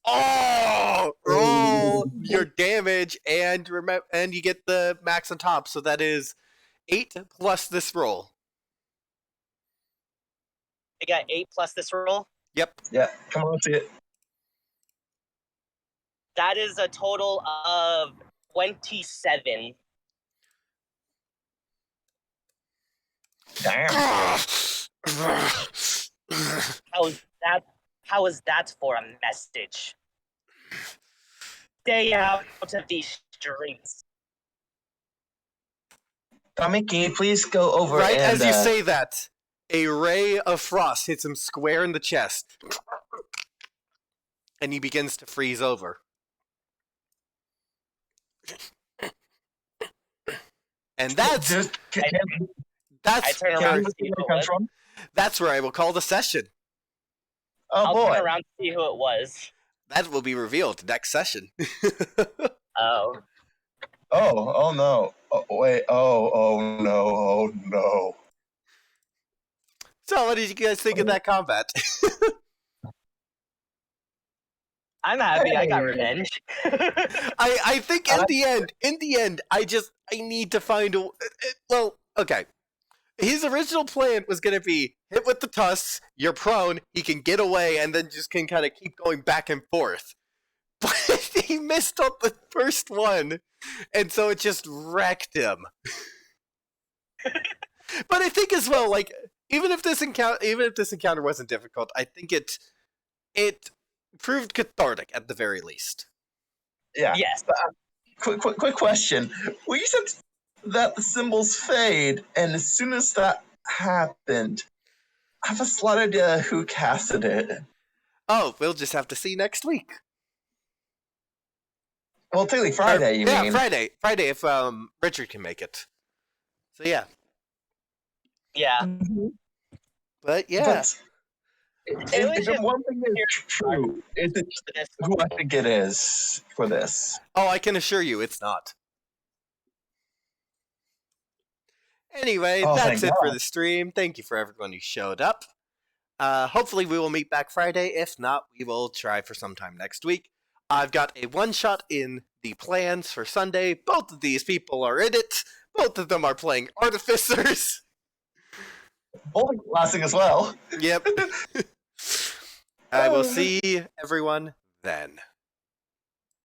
Oh, roll your damage and you get the max on top. So that is 8 plus this roll. I got 8 plus this roll. Yep. Yeah, come on, let's see it. That is a total of 27. Damn. How is that for a message? Stay out of these streets. Tommy, can you please go over Right and as you say that, a ray of frost hits him square in the chest. And he begins to freeze over. And that's just I that's turn around to see who it was. that's where I will call the session. Oh I'll boy. turn around to see who it was. That will be revealed next session. Oh. Oh no. Oh, wait. Oh no. Oh no. So, what did you guys think of that combat? I'm happy I got Hey. revenge. I think in the end, I need to find a. Well, okay. His original plan was gonna be hit with the tusks, you're prone, he can get away, and then just can kind of keep going back and forth. But he missed on the first one, and so it just wrecked him. But I think as well, like even if this encounter wasn't difficult, I think it proved cathartic at the very least. Yeah. Yes. Quick question. Well, you said that the symbols fade, and as soon as that happened, I have a slight idea who casted it. Oh, we'll just have to see next week. Well, technically Friday, you yeah, mean? Friday if Richard can make it. So yeah, Yeah. but yeah, But It was if just one thing is true, is it this. who I think it is for this. oh, I can assure you, it's not. Anyway, Oh, that's thank it for God. the stream. Thank you for everyone who showed up. Hopefully we will meet back Friday. If not, we will try for sometime next week. I've got a one-shot in the plans for Sunday. Both of these people are in it. Both of them are playing artificers. Bowling lasting as well. Yep. I will see everyone then.